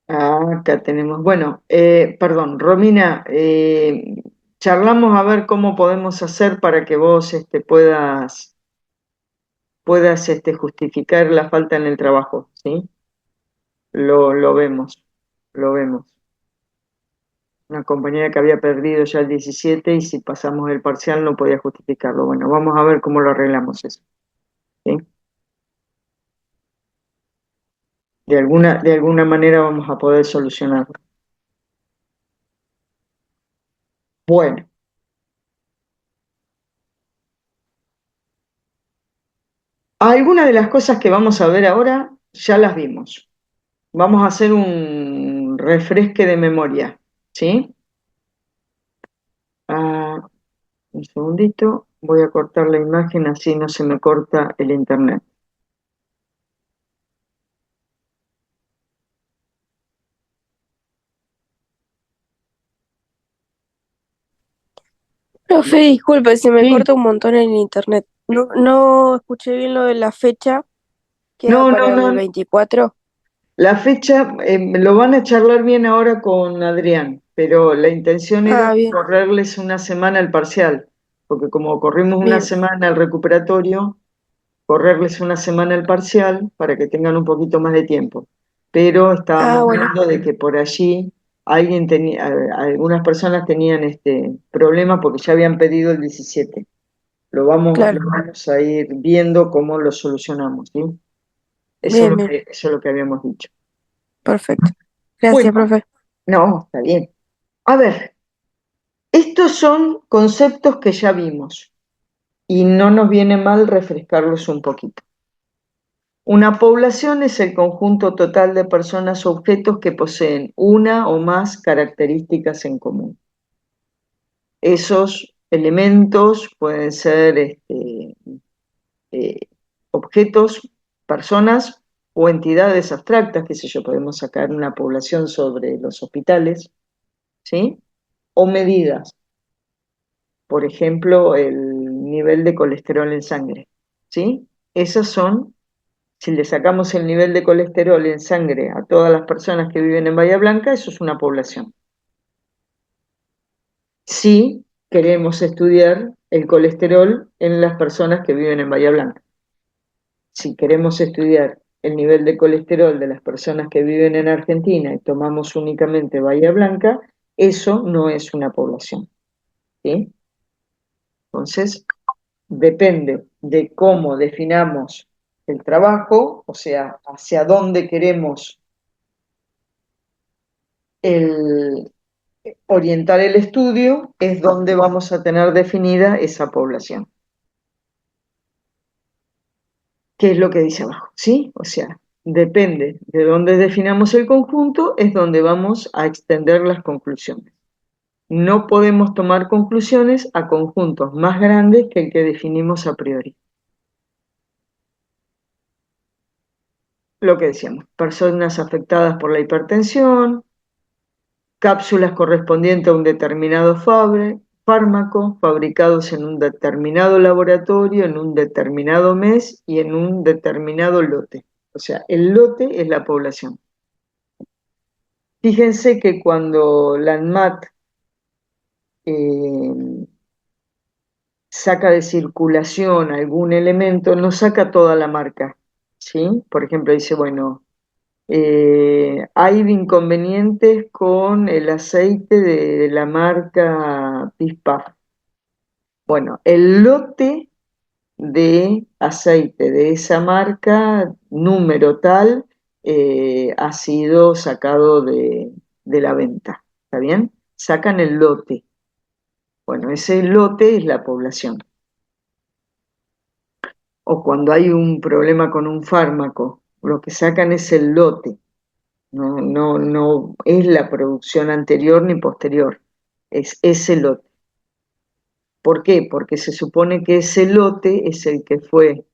Acá tenemos, bueno, perdón, Romina, charlamos a ver cómo podemos hacer para que vos puedas justificar la falta en el trabajo, ¿sí? Lo vemos, lo vemos. Una compañera que había perdido ya el 17 y si pasamos el parcial no podía justificarlo. Bueno, vamos a ver cómo lo arreglamos eso, ¿sí? De alguna manera vamos a poder solucionarlo. Bueno, algunas de las cosas que vamos a ver ahora ya las vimos. Vamos a hacer un refresque de memoria, ¿sí? Ah, un segundito, voy a cortar la imagen así no se me corta el internet. Profe, disculpe, se me Sí, corta un montón en internet. No escuché bien lo de la fecha, queda no, no, para el no. 24. La fecha lo van a charlar bien ahora con Adrián, pero la intención era Ah, bien, correrles una semana el parcial, porque como corrimos una bien. semana el recuperatorio, correrles una semana el parcial para que tengan un poquito más de tiempo. Pero Ah, estábamos bueno, viendo de que por allí algunas personas tenían problemas porque ya habían pedido el 17. Lo claro. vamos a ir viendo cómo lo solucionamos, ¿sí? Bien, bien. Eso es lo que habíamos dicho. Perfecto. Gracias, Bueno, profe. no, está bien. A ver, estos son conceptos que ya vimos y no nos viene mal refrescarlos un poquito. Una población es el conjunto total de personas o objetos que poseen una o más características en común. Esos elementos pueden ser eh, objetos, personas o entidades abstractas, qué sé yo, podemos sacar una población sobre los hospitales, ¿sí? O medidas. Por ejemplo, el nivel de colesterol en sangre, ¿sí? Esas son, si le sacamos el nivel de colesterol en sangre a todas las personas que viven en Bahía Blanca, eso es una población. Si queremos estudiar el colesterol en las personas que viven en Bahía Blanca. Si queremos estudiar el nivel de colesterol de las personas que viven en Argentina y tomamos únicamente Bahía Blanca, eso no es una población, ¿sí? Entonces, depende de cómo definamos el trabajo, o sea, hacia dónde queremos orientar el estudio, es donde vamos a tener definida esa población. ¿Qué es lo que dice abajo? ¿Sí? O sea, depende de dónde definamos el conjunto, es donde vamos a extender las conclusiones. No podemos tomar conclusiones a conjuntos más grandes que el que definimos a priori. Lo que decíamos, personas afectadas por la hipertensión, cápsulas correspondientes a un determinado fármaco, fabricados en un determinado laboratorio, en un determinado mes y en un determinado lote. O sea, el lote es la población. Fíjense que cuando la ANMAT eh, saca de circulación algún elemento, no saca toda la marca, ¿sí? Por ejemplo, dice, bueno, hay inconvenientes con el aceite de la marca Pispaf. Bueno, el lote de aceite de esa marca, número tal, ha sido sacado de la venta. ¿Está bien? sacan el lote. Bueno, ese lote es la población. O cuando hay un problema con un fármaco, lo que sacan es el lote. No es la producción anterior ni posterior, es ese lote. ¿Por qué? Porque se supone que ese lote es el que fue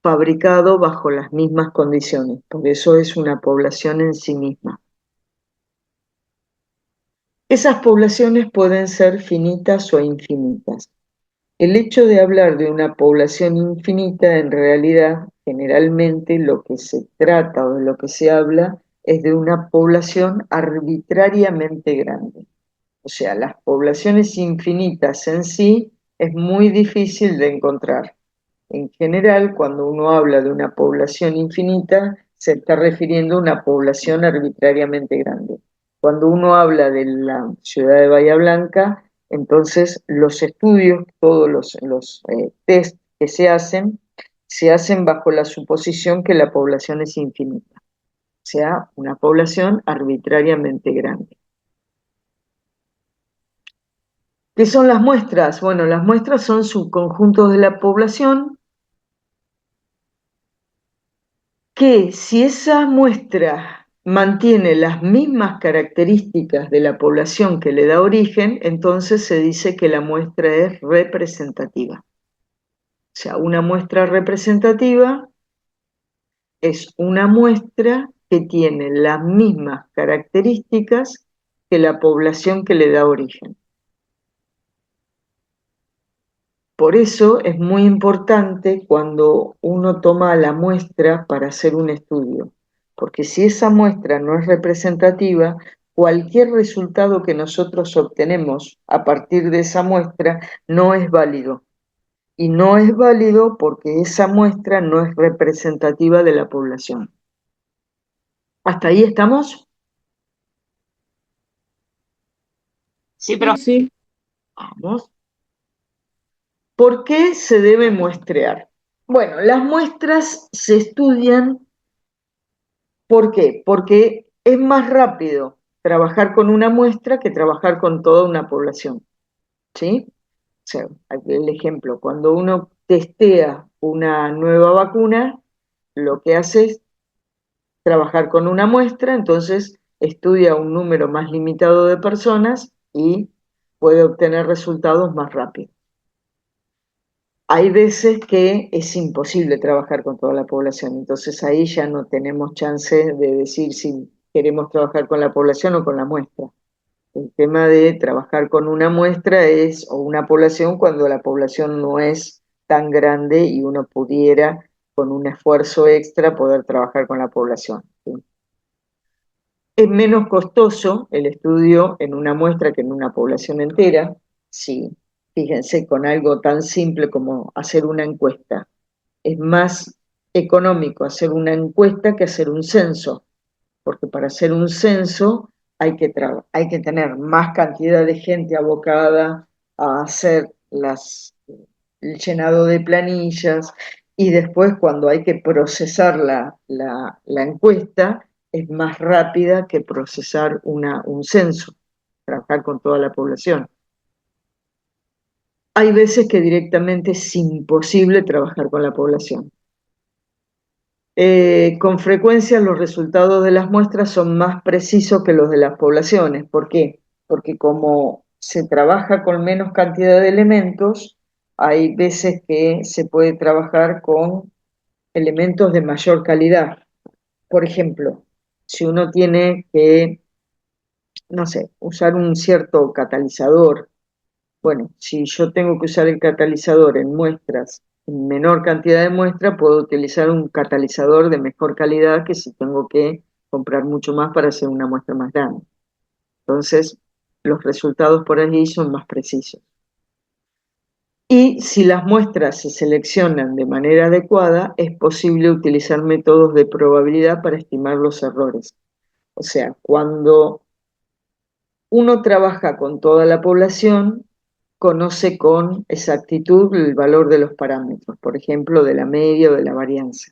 fabricado bajo las mismas condiciones, por eso es una población en sí misma. Esas poblaciones pueden ser finitas o infinitas. El hecho de hablar de una población infinita, en realidad, generalmente lo que se trata o de lo que se habla es de una población arbitrariamente grande. O sea, las poblaciones infinitas en sí es muy difícil de encontrar. En general, cuando uno habla de una población infinita, se está refiriendo a una población arbitrariamente grande. Cuando uno habla de la ciudad de Bahía Blanca, entonces los estudios, todos los test que se hacen bajo la suposición que la población es infinita, o sea, una población arbitrariamente grande. ¿Qué son las muestras? Bueno, las muestras son subconjuntos de la población que si esa muestra mantiene las mismas características de la población que le da origen, entonces se dice que la muestra es representativa. O sea, una muestra representativa es una muestra que tiene las mismas características que la población que le da origen. Por eso es muy importante cuando uno toma la muestra para hacer un estudio, porque si esa muestra no es representativa, cualquier resultado que nosotros obtenemos a partir de esa muestra no es válido. Y no es válido porque esa muestra no es representativa de la población. ¿Hasta ahí estamos? Sí, pero Sí, Vamos. ¿Por qué se debe muestrear? Bueno, las muestras se estudian. ¿Por qué? Porque es más rápido trabajar con una muestra que trabajar con toda una población, ¿sí? O sea, el ejemplo, cuando uno testea una nueva vacuna, lo que hace es trabajar con una muestra, entonces estudia un número más limitado de personas y puede obtener resultados más rápido. Hay veces que es imposible trabajar con toda la población, entonces ahí ya no tenemos chance de decir si queremos trabajar con la población o con la muestra. El tema de trabajar con una muestra es, o una población, cuando la población no es tan grande y uno pudiera, con un esfuerzo extra, poder trabajar con la población, ¿sí? Es menos costoso el estudio en una muestra que en una población entera, sí. Fíjense, con algo tan simple como hacer una encuesta. Es más económico hacer una encuesta que hacer un censo, porque para hacer un censo hay que tener más cantidad de gente abocada a hacer el llenado de planillas, y después cuando hay que procesar la encuesta es más rápida que procesar un censo, trabajar con toda la población. Hay veces que directamente es imposible trabajar con la población. Con frecuencia los resultados de las muestras son más precisos que los de las poblaciones. ¿Por qué? Porque como se trabaja con menos cantidad de elementos, hay veces que se puede trabajar con elementos de mayor calidad. Por ejemplo, si uno tiene que, no sé, usar un cierto catalizador. Bueno, si yo tengo que usar el catalizador en muestras, en menor cantidad de muestras, puedo utilizar un catalizador de mejor calidad que si tengo que comprar mucho más para hacer una muestra más grande. Entonces, los resultados por allí son más precisos. Y si las muestras se seleccionan de manera adecuada, es posible utilizar métodos de probabilidad para estimar los errores. O sea, cuando uno trabaja con toda la población, conoce con exactitud el valor de los parámetros, por ejemplo, de la media o de la varianza.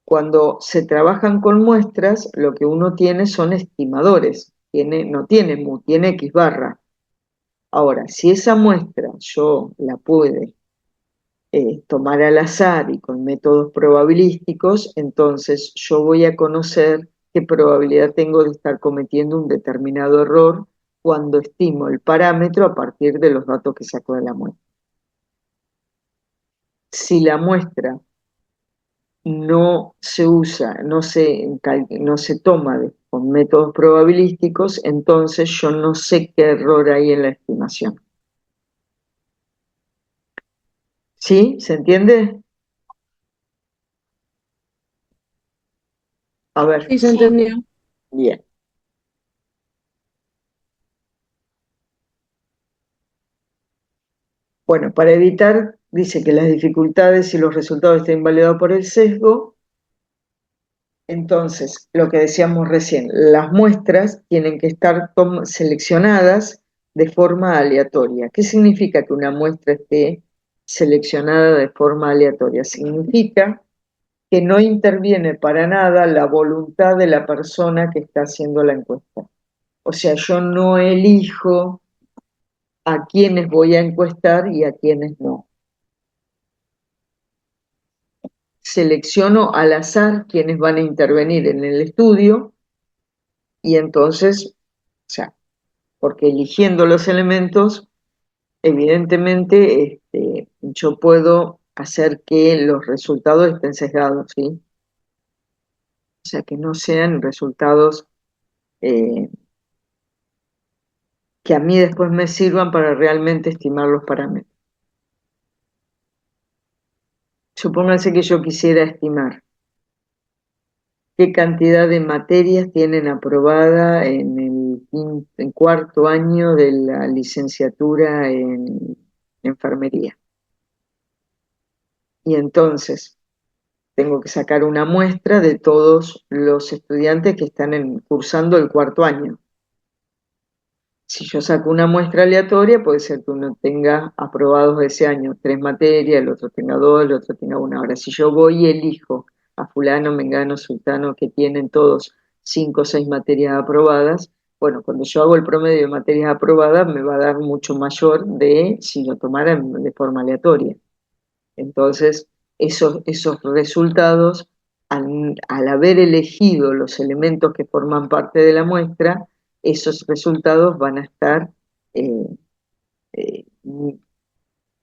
Cuando se trabajan con muestras, lo que uno tiene son estimadores, no tiene mu, tiene X barra. Ahora, si esa muestra yo la pude tomar al azar y con métodos probabilísticos, entonces yo voy a conocer qué probabilidad tengo de estar cometiendo un determinado error cuando estimo el parámetro a partir de los datos que saco de la muestra. Si la muestra no se usa, no se toma con métodos probabilísticos, entonces yo no sé qué error hay en la estimación. ¿Sí? ¿Se entiende? A ver, Sí, se entendió. bien. Bueno, para evitar, dice que las dificultades y los resultados estén invalidados por el sesgo, entonces, lo que decíamos recién, las muestras tienen que estar seleccionadas de forma aleatoria. ¿Qué significa que una muestra esté seleccionada de forma aleatoria? Significa que no interviene para nada la voluntad de la persona que está haciendo la encuesta. O sea, yo no elijo a quiénes voy a encuestar y a quiénes no. Selecciono al azar quienes van a intervenir en el estudio y entonces, o sea, porque eligiendo los elementos, evidentemente yo puedo hacer que los resultados estén sesgados, ¿sí? O sea, que no sean resultados eh, que a mí después me sirvan para realmente estimar los parámetros. Supónganse que yo quisiera estimar qué cantidad de materias tienen aprobada en el cuarto año de la licenciatura en enfermería. Y entonces tengo que sacar una muestra de todos los estudiantes que están cursando el cuarto año. Si yo saco una muestra aleatoria, puede ser que uno tenga aprobados ese año 3 materias, el otro tenga 2, el otro tenga 1. Ahora, si yo voy y elijo a fulano, mengano, sultano, que tienen todos 5 o 6 materias aprobadas, bueno, cuando yo hago el promedio de materias aprobadas, me va a dar mucho mayor de si lo tomara de forma aleatoria. Entonces, esos resultados, al haber elegido los elementos que forman parte de la muestra, esos resultados van a estar eh, eh,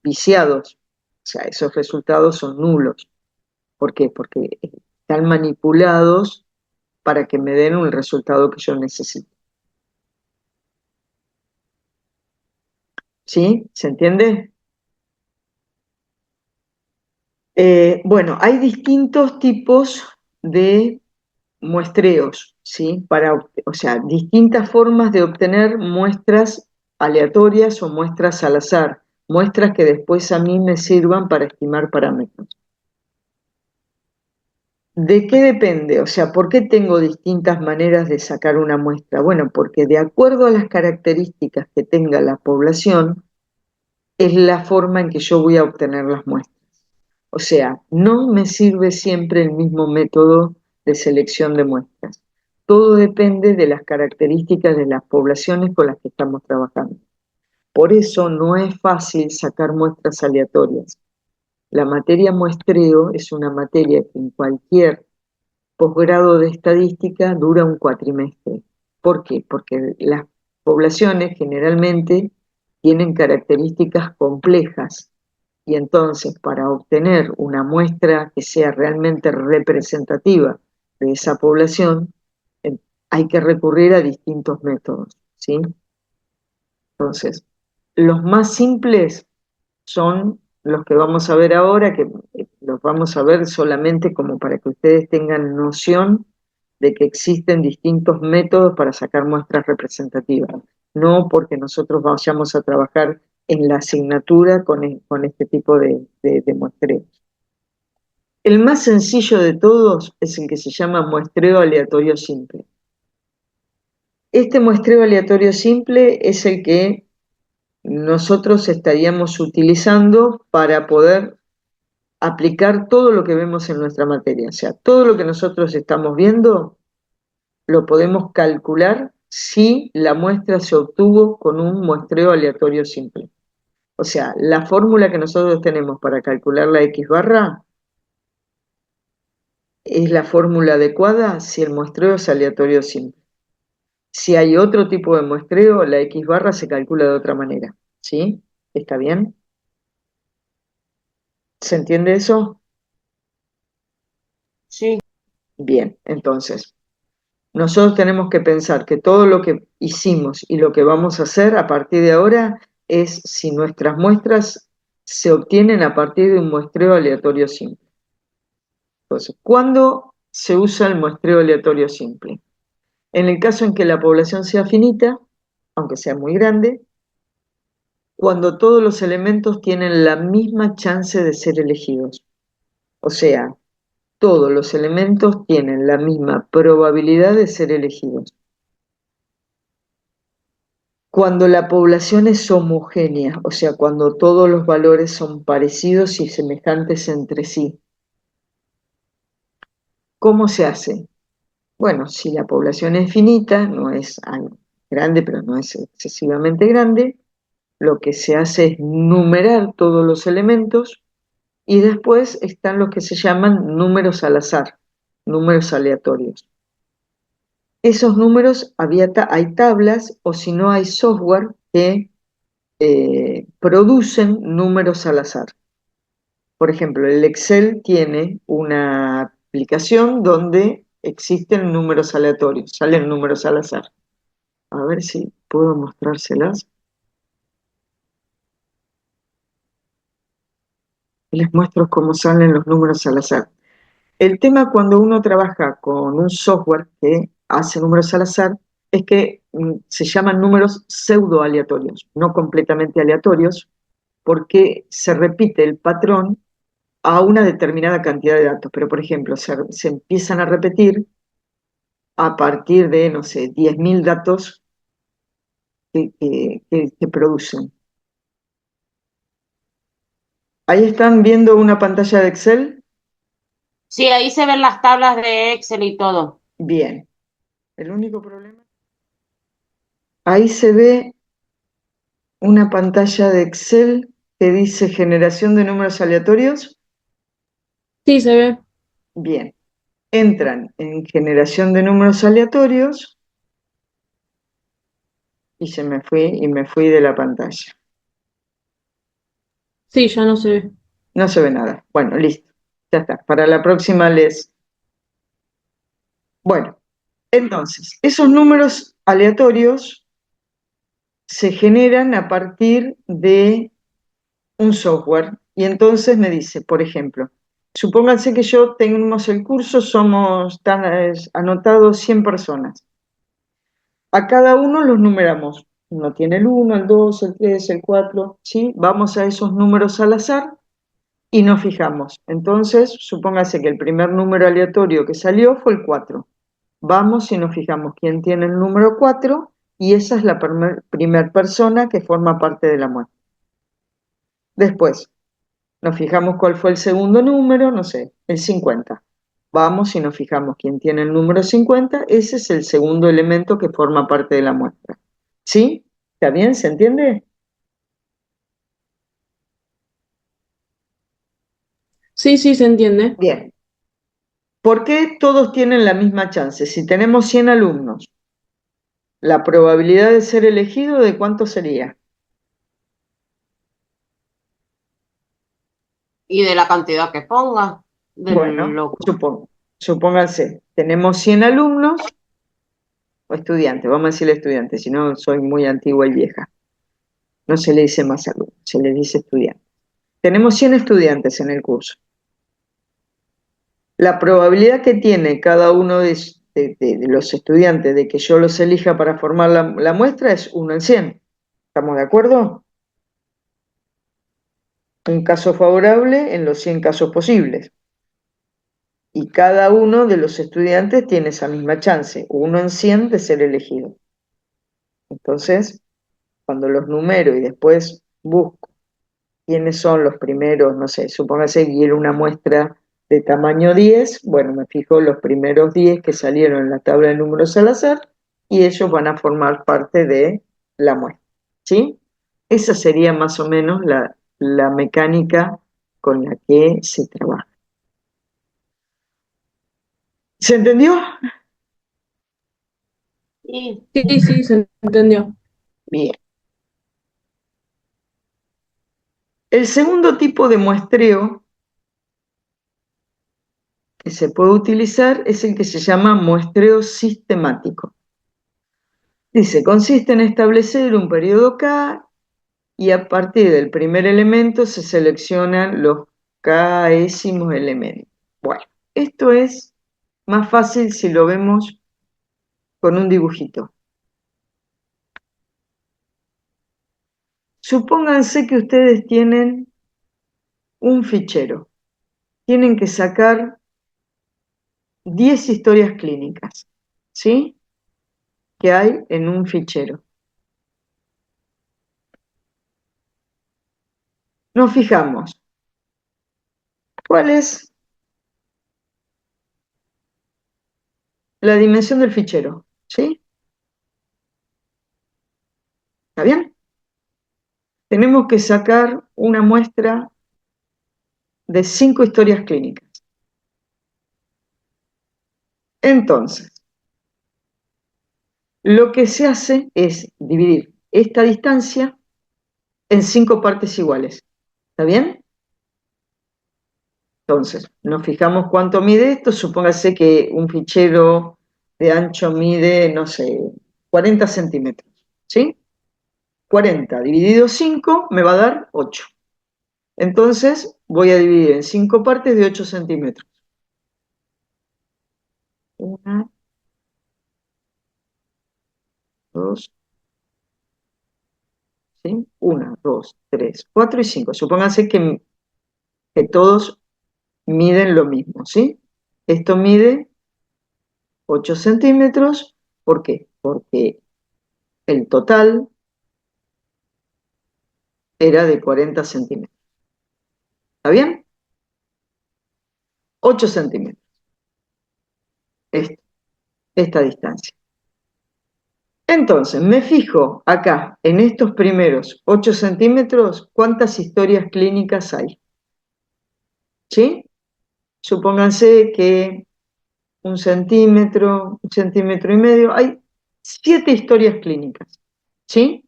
viciados. O sea, esos resultados son nulos. ¿Por qué? Porque están manipulados para que me den un resultado que yo necesito. ¿Sí? ¿Se entiende? Bueno, hay distintos tipos de muestreos, ¿sí? O sea, distintas formas de obtener muestras aleatorias o muestras al azar, muestras que después a mí me sirvan para estimar parámetros. ¿De qué depende? O sea, ¿por qué tengo distintas maneras de sacar una muestra? Bueno, porque de acuerdo a las características que tenga la población, es la forma en que yo voy a obtener las muestras. O sea, no me sirve siempre el mismo método de selección de muestras. Todo depende de las características de las poblaciones con las que estamos trabajando. Por eso no es fácil sacar muestras aleatorias. La materia muestreo es una materia que en cualquier posgrado de estadística dura un cuatrimestre. ¿Por qué? Porque las poblaciones generalmente tienen características complejas y entonces para obtener una muestra que sea realmente representativa de esa población, hay que recurrir a distintos métodos, ¿sí? Entonces, los más simples son los que vamos a ver ahora, que los vamos a ver solamente como para que ustedes tengan noción de que existen distintos métodos para sacar muestras representativas, no porque nosotros vayamos a trabajar en la asignatura con este tipo de muestreos. El más sencillo de todos es el que se llama muestreo aleatorio simple. Este muestreo aleatorio simple es el que nosotros estaríamos utilizando para poder aplicar todo lo que vemos en nuestra materia. O sea, todo lo que nosotros estamos viendo lo podemos calcular si la muestra se obtuvo con un muestreo aleatorio simple. O sea, la fórmula que nosotros tenemos para calcular la X barra es la fórmula adecuada si el muestreo es aleatorio simple. Si hay otro tipo de muestreo, la X barra se calcula de otra manera. ¿Sí? ¿Está bien? ¿Se entiende eso? Sí, Bien, entonces, nosotros tenemos que pensar que todo lo que hicimos y lo que vamos a hacer a partir de ahora es si nuestras muestras se obtienen a partir de un muestreo aleatorio simple. Entonces, ¿cuándo se usa el muestreo aleatorio simple? En el caso en que la población sea finita, aunque sea muy grande, cuando todos los elementos tienen la misma chance de ser elegidos. O sea, todos los elementos tienen la misma probabilidad de ser elegidos. Cuando la población es homogénea, o sea, cuando todos los valores son parecidos y semejantes entre sí. ¿Cómo se hace? Bueno, si la población es finita, no es grande, pero no es excesivamente grande, lo que se hace es numerar todos los elementos y después están los que se llaman números al azar, números aleatorios. Esos números hay tablas o si no hay software que producen números al azar. Por ejemplo, el Excel tiene una aplicación donde existen números aleatorios, salen números al azar. A ver si puedo mostrárselas. Les muestro cómo salen los números al azar. El tema cuando uno trabaja con un software que hace números al azar es que se llaman números pseudo aleatorios, no completamente aleatorios, porque se repite el patrón a una determinada cantidad de datos, pero por ejemplo, se empiezan a repetir a partir de, no sé, 10.000 datos que producen. Ahí están viendo una pantalla de Excel. sí, ahí se ven las tablas de Excel y todo. Bien. El único problema. Ahí se ve una pantalla de Excel que dice generación de números aleatorios. Sí, se ve. Bien. Entran en generación de números aleatorios y me fui de la pantalla. Sí, ya no se ve. No se ve nada. Bueno, listo. Ya está. Para la próxima les... Bueno, entonces, esos números aleatorios se generan a partir de un software. Y entonces me dice, por ejemplo, supónganse que yo tenemos el curso, están anotados 100 personas. A cada uno los numeramos. Uno tiene el 1, el 2, el 3, el 4, ¿sí? Vamos a esos números al azar y nos fijamos. Entonces, supóngase que el primer número aleatorio que salió fue el 4. Vamos y nos fijamos quién tiene el número 4 y esa es la primer persona que forma parte de la muestra. Después, nos fijamos cuál fue el segundo número, no sé, el 50. Vamos y nos fijamos quién tiene el número 50, ese es el segundo elemento que forma parte de la muestra. ¿Sí? ¿Está bien? ¿Se entiende? Sí, sí, se entiende. Bien. ¿Por qué todos tienen la misma chance? Si tenemos 100 alumnos, ¿la probabilidad de ser elegido de cuánto sería? Y de la cantidad que ponga, de Bueno, lo... supónganse, tenemos 100 alumnos o estudiantes, vamos a decirle estudiantes, si no soy muy antigua y vieja. No se le dice más alumnos, se le dice estudiante. Tenemos 100 estudiantes en el curso. La probabilidad que tiene cada uno de los estudiantes de que yo los elija para formar la muestra es 1 en 100. ¿Estamos de acuerdo? Un caso favorable en los 100 casos posibles. Y cada uno de los estudiantes tiene esa misma chance, 1 en 100 de ser elegido. Entonces, cuando los numero y después busco quiénes son los primeros, no sé, supóngase que quiero una muestra de tamaño 10, bueno, me fijo los primeros 10 que salieron en la tabla de números al azar y ellos van a formar parte de la muestra, ¿sí? Esa sería más o menos la mecánica con la que se trabaja. ¿Se entendió? Sí. Sí, se entendió. Bien. El segundo tipo de muestreo que se puede utilizar es el que se llama muestreo sistemático. Dice, consiste en establecer un periodo K y a partir del primer elemento se seleccionan los k'ésimos elementos. Bueno, esto es más fácil si lo vemos con un dibujito. Supónganse que ustedes tienen un fichero. Tienen que sacar 10 historias clínicas, ¿sí? Que hay en un fichero. Nos fijamos. ¿Cuál es la dimensión del fichero? ¿Sí? ¿Está bien? Tenemos que sacar una muestra de 5 historias clínicas. Entonces, lo que se hace es dividir esta distancia en 5 partes iguales. ¿Está bien? Entonces, nos fijamos cuánto mide esto. Supóngase que un fichero de ancho mide, no sé, 40 centímetros. ¿Sí? 40 dividido 5 me va a dar 8. Entonces, voy a dividir en 5 partes de 8 centímetros. 1, 2, ¿sí? 1, 2, 3, 4 y 5. Supónganse que todos miden lo mismo, ¿sí? Esto mide 8 centímetros. ¿Por qué? Porque el total era de 40 centímetros. ¿Está bien? 8 centímetros. Esta distancia. Entonces, me fijo acá, en estos primeros 8 centímetros, ¿cuántas historias clínicas hay? ¿Sí? Supónganse que 1 centímetro y medio, hay 7 historias clínicas. ¿Sí?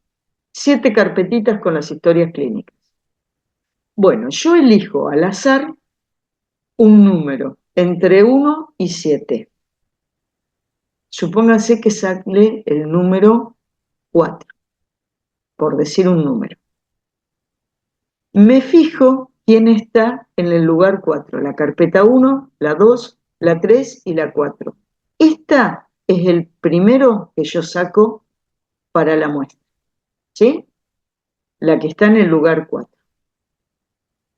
7 carpetitas con las historias clínicas. Bueno, yo elijo al azar un número entre 1 y 7. Supóngase que sale el número 4, por decir un número. Me fijo quién está en el lugar 4, la carpeta 1, la 2, la 3 y la 4. Esta es el primero que yo saco para la muestra, ¿sí? La que está en el lugar 4.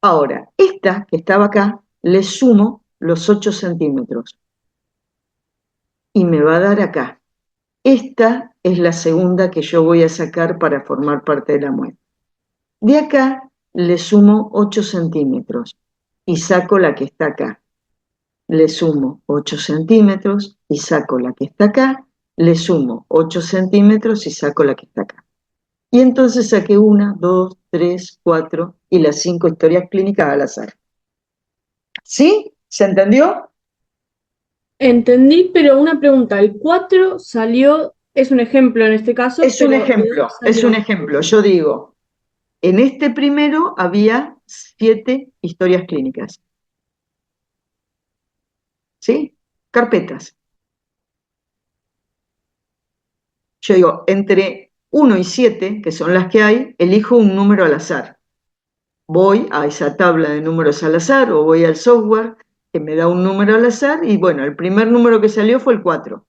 Ahora, esta que estaba acá, le sumo los 8 centímetros y me va a dar acá. Esta es la segunda que yo voy a sacar para formar parte de la muestra. De acá le sumo 8 centímetros y saco la que está acá. Le sumo 8 centímetros y saco la que está acá. Le sumo 8 centímetros y saco la que está acá. Y entonces saqué 1, 2, 3, 4 y las 5 historias clínicas al azar. ¿Sí? ¿Se entendió? Entendí, pero una pregunta. El 4 salió, es un ejemplo en este caso, Es un pero ¿de dónde ejemplo, es salió? un ejemplo. Yo digo, en este primero había 7 historias clínicas. ¿Sí? Carpetas. Yo digo, entre 1 y 7, que son las que hay, elijo un número al azar. Voy a esa tabla de números al azar o voy al software que me da un número al azar y bueno, el primer número que salió fue el 4.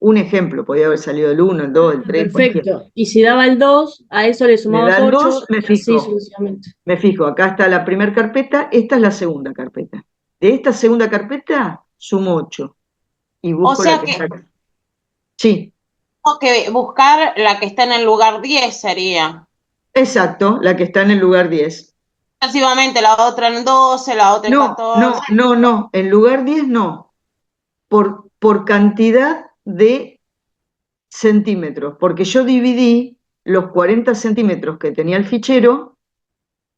Un ejemplo, podía haber salido el 1, el 2, el 3, cualquiera. Perfecto. Y si daba el 2, a eso le Me da sumabas el 8 2, me y así fijo. sucesivamente. Me fijo, acá está la primera carpeta, esta es la segunda carpeta. De esta segunda carpeta sumo 8 y O busco sea la que que está acá. Sí, tengo que buscar la que está en el lugar 10 sería. exacto, la que está en el lugar 10. Sucesivamente, la otra en 12, la otra en No, 14. no, en lugar 10 no. Por cantidad de centímetros, porque yo dividí los 40 centímetros que tenía el fichero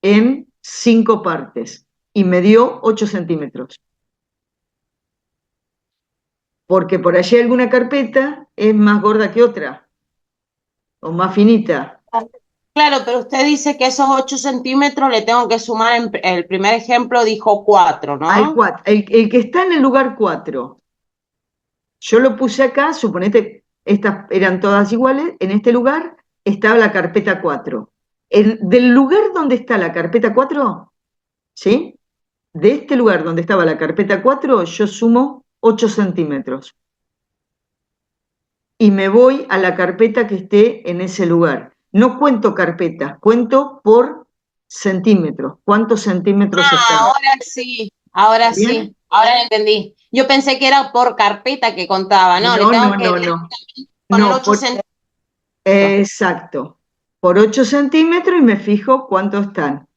en 5 partes y me dio 8 centímetros. Porque por allí alguna carpeta es más gorda que otra, o más finita. Claro, pero usted dice que esos 8 centímetros le tengo que sumar, en el primer ejemplo dijo 4, ¿no? El que está en el lugar 4, yo lo puse acá, suponete, estas eran todas iguales, en este lugar estaba la carpeta 4. Del lugar donde está la carpeta 4, ¿sí? De este lugar donde estaba la carpeta 4, yo sumo 8 centímetros. Y me voy a la carpeta que esté en ese lugar. No cuento carpetas, cuento por centímetros. ¿Cuántos centímetros están? Ahora ¿Bien? sí, ahora lo entendí. Yo pensé que era por carpeta que contaba, ¿no? Le tengo que poner No, 8 centímetros. exacto. Por 8 centímetros y me fijo cuántos están.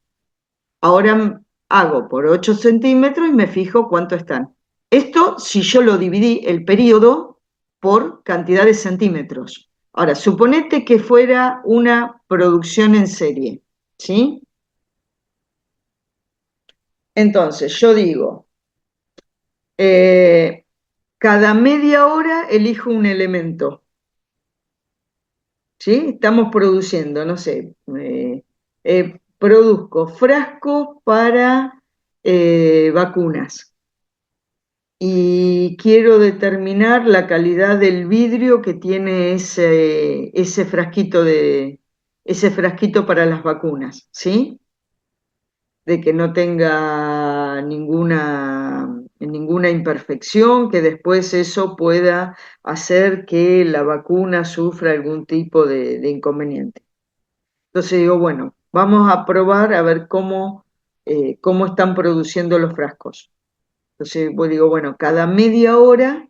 Ahora hago por 8 centímetros y me fijo cuánto están. Esto si yo lo dividí el periodo por cantidad de centímetros. Ahora, suponete que fuera una producción en serie, ¿sí? Entonces, yo digo, cada media hora elijo un elemento, ¿sí? Estamos produciendo, no sé, produzco frascos para vacunas y quiero determinar la calidad del vidrio que tiene ese frasquito para las vacunas, ¿sí? De que no tenga ninguna imperfección, que después eso pueda hacer que la vacuna sufra algún tipo de inconveniente. Entonces digo, bueno, vamos a probar a ver cómo están produciendo los frascos. Entonces digo, bueno, cada media hora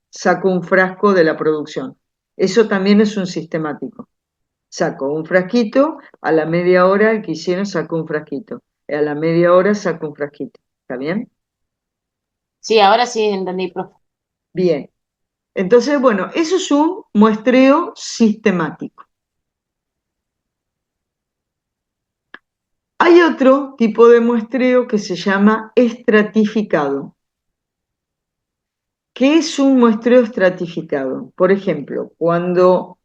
saco un frasco de la producción. Eso también es un sistemático. Saco un frasquito, a la media hora el que hicieron saco un frasquito, y a la media hora saco un frasquito. ¿Está bien? Sí, ahora sí entendí, profe. Bien. Entonces, bueno, eso es un muestreo sistemático. Hay otro tipo de muestreo que se llama estratificado. ¿Qué es un muestreo estratificado? Por ejemplo, cuando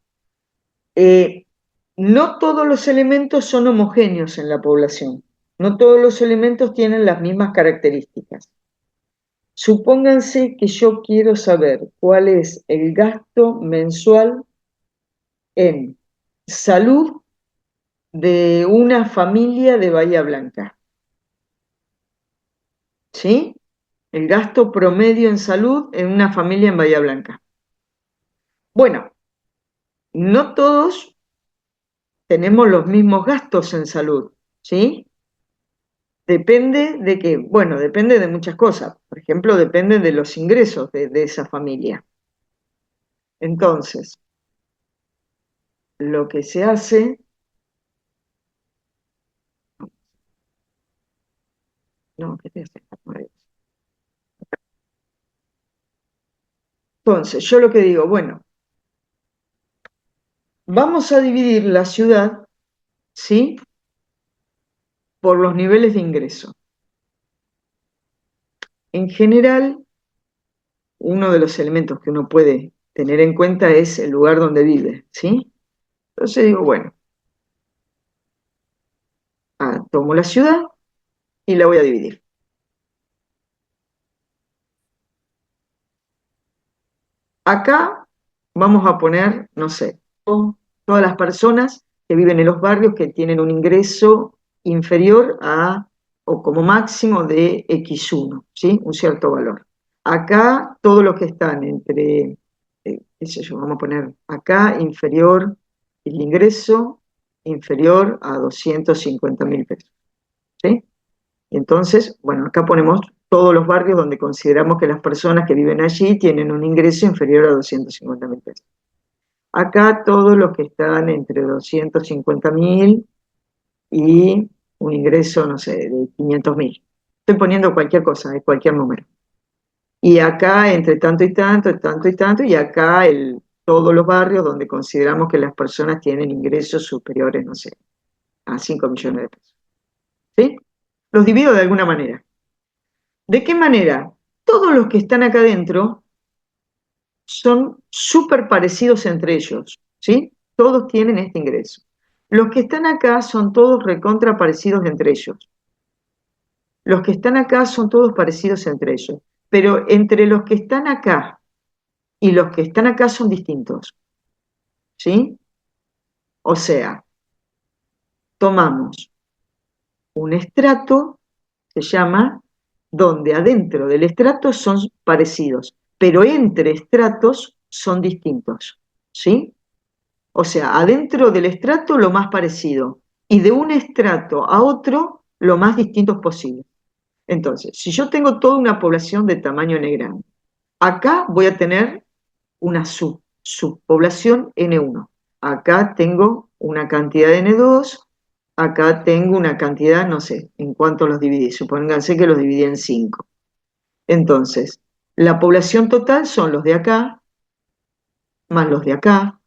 no todos los elementos son homogéneos en la población, no todos los elementos tienen las mismas características. Supónganse que yo quiero saber cuál es el gasto mensual en salud de una familia de Bahía Blanca. ¿Sí? El gasto promedio en salud en una familia en Bahía Blanca. Bueno, no todos tenemos los mismos gastos en salud, ¿sí? Depende de qué, bueno, depende de muchas cosas. Por ejemplo, depende de los ingresos de esa familia. Entonces, lo que se hace, no, ¿qué te hace? Entonces, yo lo que digo, bueno, vamos a dividir la ciudad, ¿sí? Por los niveles de ingreso. En general, uno de los elementos que uno puede tener en cuenta es el lugar donde vive, ¿sí? Entonces digo, bueno, tomo la ciudad y la voy a dividir. Acá vamos a poner, no sé, todas las personas que viven en los barrios que tienen un ingreso inferior a, o como máximo de X1, ¿sí? Un cierto valor. Acá todos los que están entre, qué sé yo, vamos a poner acá inferior, el ingreso inferior a 250.000 pesos, ¿sí? Y entonces, bueno, acá ponemos todos los barrios donde consideramos que las personas que viven allí tienen un ingreso inferior a 250.000 pesos. Acá todos los que están entre 250.000 y un ingreso, no sé, de 500.000. Estoy poniendo cualquier cosa, cualquier número. Y acá entre tanto y tanto, tanto y tanto, y acá todos los barrios donde consideramos que las personas tienen ingresos superiores, no sé, a 5 millones de pesos. ¿Sí? Los divido de alguna manera. ¿De qué manera? Todos los que están acá adentro son súper parecidos entre ellos, ¿sí? Todos tienen este ingreso. Los que están acá son todos recontra parecidos entre ellos. Los que están acá son todos parecidos entre ellos. Pero entre los que están acá y los que están acá son distintos, ¿sí? O sea, tomamos un estrato, se llama, donde adentro del estrato son parecidos, pero entre estratos son distintos, ¿sí? O sea, adentro del estrato lo más parecido y de un estrato a otro lo más distintos posible. Entonces, si yo tengo toda una población de tamaño N grande, acá voy a tener una subpoblación N1. Acá tengo una cantidad de N2, acá tengo una cantidad, no sé, en cuánto los dividí. Supónganse que los dividí en 5. Entonces, la población total son los de acá, más los de acá,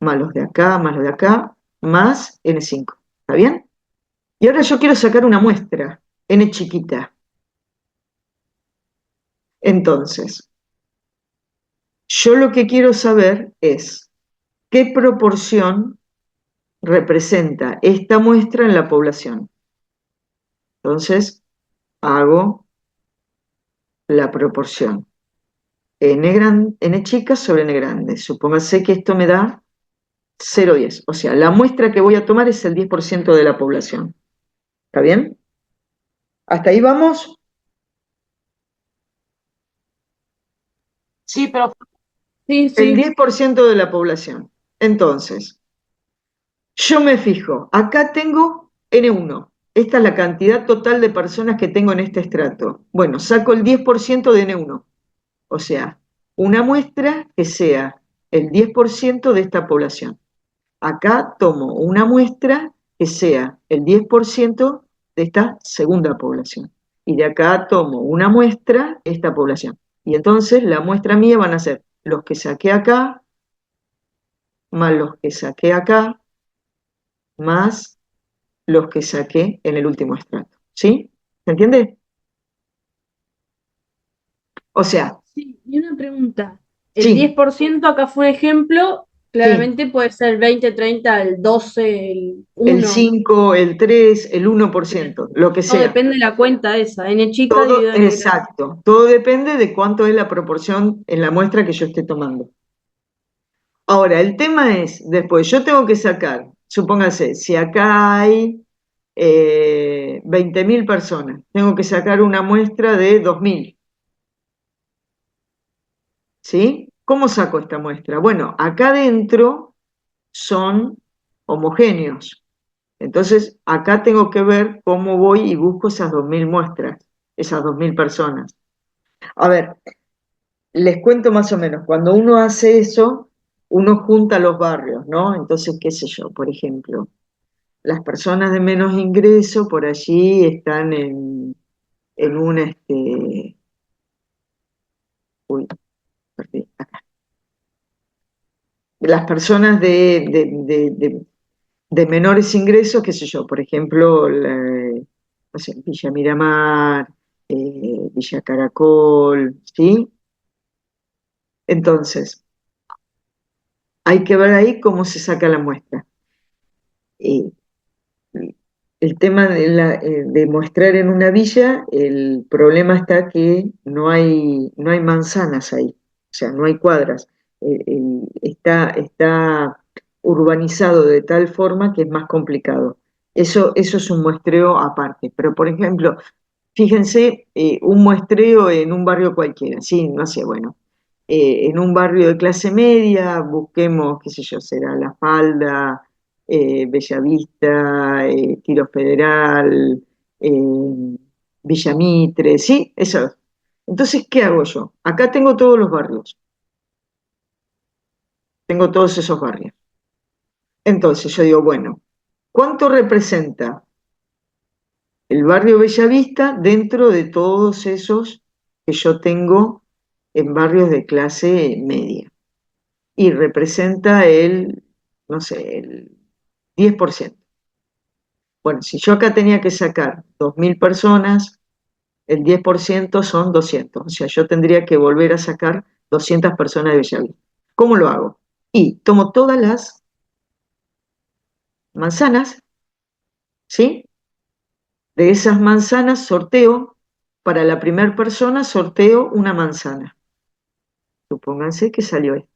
más los de acá, más los de acá, más N5. ¿Está bien? Y ahora yo quiero sacar una muestra, N chiquita. Entonces, yo lo que quiero saber es qué proporción representa esta muestra en la población. Entonces, hago la proporción N chica sobre N grande. Supóngase que esto me da 0,10. O sea, la muestra que voy a tomar es el 10% de la población. ¿Está bien? ¿Hasta ahí vamos? Sí, pero Sí, El sí. 10% de la población. Entonces, yo me fijo, acá tengo N1. Esta es la cantidad total de personas que tengo en este estrato. Bueno, saco el 10% de N1. O sea, una muestra que sea el 10% de esta población. Acá tomo una muestra que sea el 10% de esta segunda población. Y de acá tomo una muestra de esta población. Y entonces la muestra mía van a ser los que saqué acá, más los que saqué acá, más los que saqué en el último estrato. ¿Sí? ¿Se entiende? O sea, Sí, y una pregunta. El sí, 10% acá fue un ejemplo, sí, claramente puede ser 20, 30, el 12, el el 1. 5, el 3, el Bien. 1%, lo que Todo sea. depende de la cuenta esa, N chica Todo, dividido en N grande. exacto, todo depende de cuánto es la proporción en la muestra que yo esté tomando. Ahora, el tema es, después, yo tengo que sacar, supóngase, si acá hay 20.000 personas, tengo que sacar una muestra de 2.000, ¿sí? ¿Cómo saco esta muestra? Bueno, acá adentro son homogéneos, entonces acá tengo que ver cómo voy y busco esas 2.000 muestras, esas 2.000 personas. A ver, les cuento más o menos, cuando uno hace eso, uno junta los barrios, ¿no? Entonces, qué sé yo, por ejemplo, las personas de menos ingreso por allí están en un, uy, perdí, acá. Las personas de menores ingresos, qué sé yo, por ejemplo, no sé, Villa Miramar, Villa Caracol, ¿sí? Entonces, hay que ver ahí cómo se saca la muestra. Eh, El tema de mostrar en una villa, el problema está que no hay manzanas ahí, o sea, no hay cuadras. Está urbanizado de tal forma que es más complicado. Eso es un muestreo aparte. Pero, por ejemplo, fíjense, un muestreo en un barrio cualquiera, sí, no sé, bueno, en un barrio de clase media, busquemos, qué sé yo, será La Falda, Bellavista, Tiro Federal, Villa Mitre, ¿sí? Eso. Entonces, ¿qué hago yo? Acá tengo todos los barrios, tengo todos esos barrios. Entonces yo digo, bueno, ¿cuánto representa el barrio Bellavista dentro de todos esos que yo tengo en barrios de clase media? y representa no sé, el 10%. Bueno, si yo acá tenía que sacar 2.000 personas, el 10% son 200. O sea, yo tendría que volver a sacar 200 personas de Bellavista. ¿Cómo lo hago? Y tomo todas las manzanas, ¿sí? De esas manzanas sorteo, para la primera persona sorteo una manzana. Supónganse que salió esto.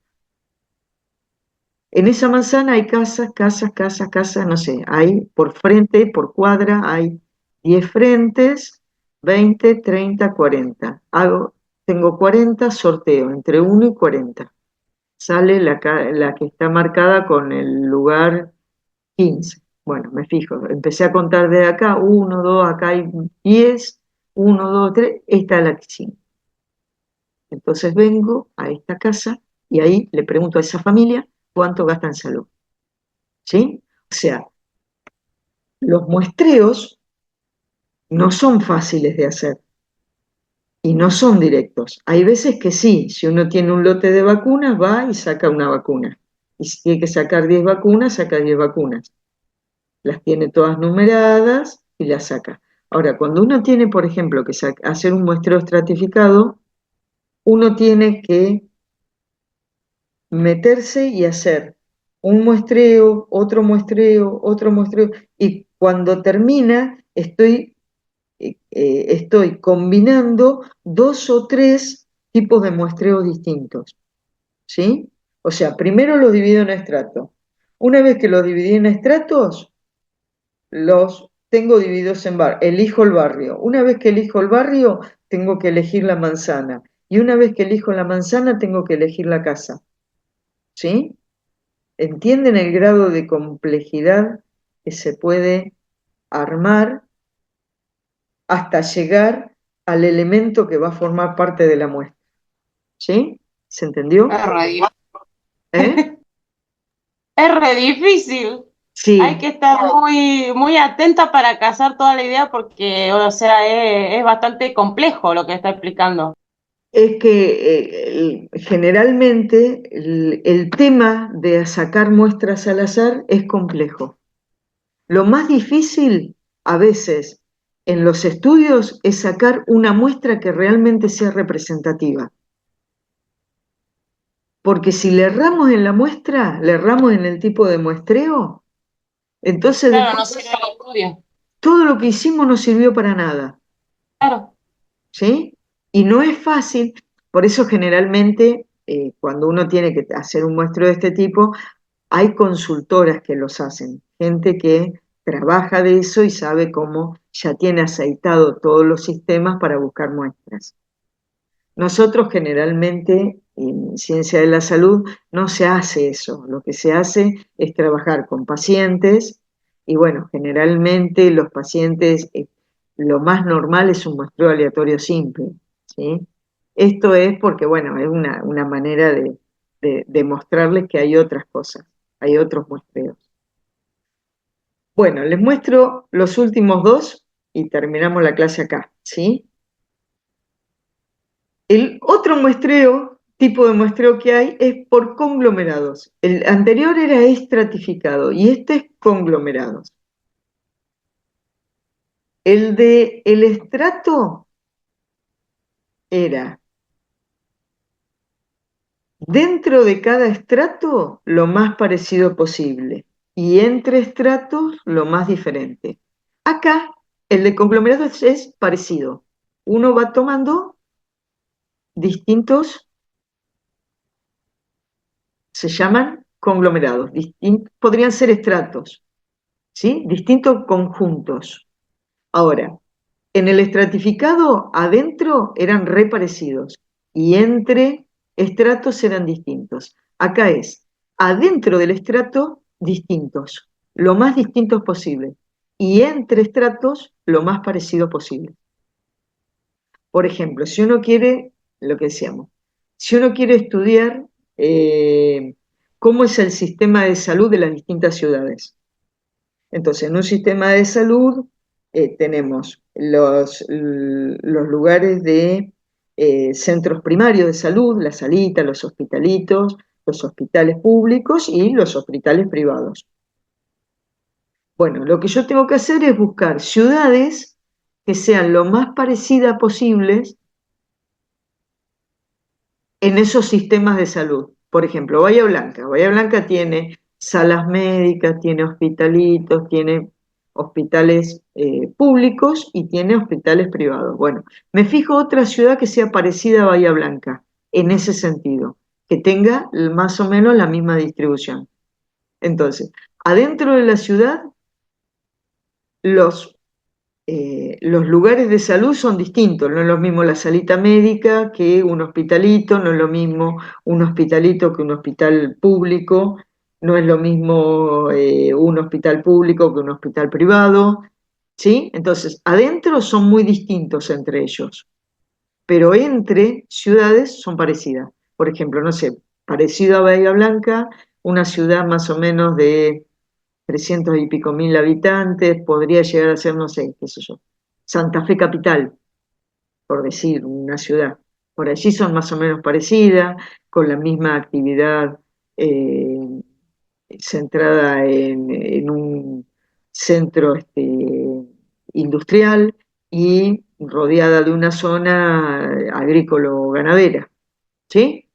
En esa manzana hay casas, casas, casas, casas, no sé, hay por frente, por cuadra, hay 10 frentes, 20, 30, 40. Tengo 40, sorteo entre 1 y 40. Sale la que está marcada con el lugar 15. Bueno, me fijo, empecé a contar de acá, 1, 2, acá hay 10, 1, 2, 3, esta es la que 5. Entonces vengo a esta casa y ahí le pregunto a esa familia cuánto gasta en salud. ¿Sí? O sea, los muestreos no son fáciles de hacer y no son directos. Hay veces que sí, si uno tiene un lote de vacunas, va y saca una vacuna. Y si tiene que sacar 10 vacunas, saca 10 vacunas. Las tiene todas numeradas y las saca. Ahora, cuando uno tiene, por ejemplo, que hacer un muestreo estratificado, uno tiene que meterse y hacer un muestreo, otro muestreo, y cuando termina estoy combinando 2 o 3 tipos de muestreos distintos, ¿sí? O sea, primero los divido en estratos. Una vez que los dividí en estratos, los tengo divididos en barrios. Elijo el barrio. Una vez que elijo el barrio, tengo que elegir la manzana. Y una vez que elijo la manzana, tengo que elegir la casa, ¿sí? ¿Entienden el grado de complejidad que se puede armar hasta llegar al elemento que va a formar parte de la muestra? ¿Sí? ¿Se entendió? Es re, ¿Eh? es re difícil. Hay Sí, que estar muy, muy atenta para cazar toda la idea porque, o sea, es bastante complejo lo que está explicando. es que generalmente el tema de sacar muestras al azar es complejo. Lo más difícil a veces en los estudios es sacar una muestra que realmente sea representativa. Porque si le erramos en la muestra, le erramos en el tipo de muestreo, entonces Claro, no después sirve el estudio. todo lo que hicimos no sirvió para nada, Claro. ¿sí? Y no es fácil, por eso generalmente cuando uno tiene que hacer un muestreo de este tipo, hay consultoras que los hacen, gente que trabaja de eso y sabe cómo ya tiene aceitado todos los sistemas para buscar muestras. Nosotros generalmente en ciencia de la salud no se hace eso, lo que se hace es trabajar con pacientes y bueno, generalmente los pacientes, lo más normal es un muestreo aleatorio simple, ¿sí? Esto es porque bueno, es una manera de mostrarles que hay otras cosas, hay otros muestreos. Bueno, les muestro los últimos dos y terminamos la clase acá, ¿sí? El otro muestreo, tipo de muestreo que hay, es por conglomerados. El anterior era estratificado y este es conglomerados. El estrato era dentro de cada estrato lo más parecido posible y entre estratos lo más diferente. Acá el de conglomerados es parecido. Uno va tomando distintos, se llaman conglomerados, podrían ser estratos, ¿sí? Distintos conjuntos. Ahora, en el estratificado adentro eran re parecidos y entre estratos eran distintos. Acá es adentro del estrato distintos, lo más distintos posible, y entre estratos lo más parecido posible. Por ejemplo, si uno quiere, lo que decíamos, si uno quiere estudiar cómo es el sistema de salud de las distintas ciudades. Entonces, en un sistema de salud tenemos los lugares de centros primarios de salud, las salitas, los hospitalitos, los hospitales públicos y los hospitales privados. Bueno, lo que yo tengo que hacer es buscar ciudades que sean lo más parecidas posibles en esos sistemas de salud. Por ejemplo, Bahía Blanca. Bahía Blanca tiene salas médicas, tiene hospitalitos, tiene hospitales públicos y tiene hospitales privados. Bueno, me fijo otra ciudad que sea parecida a Bahía Blanca, en ese sentido, que tenga más o menos la misma distribución. Entonces, adentro de la ciudad, los lugares de salud son distintos, no es lo mismo la salita médica que un hospitalito, no es lo mismo un hospitalito que un hospital público, no es lo mismo un hospital público que un hospital privado, ¿sí? Entonces, adentro son muy distintos entre ellos, pero entre ciudades son parecidas. Por ejemplo, no sé, parecido a Bahía Blanca, una ciudad más o menos de 300 y pico mil habitantes, podría llegar a ser, no sé, qué sé yo, Santa Fe Capital, por decir, una ciudad. Por allí son más o menos parecidas, con la misma actividad eh, centrada en un centro industrial y rodeada de una zona agrícola-ganadera, ¿sí?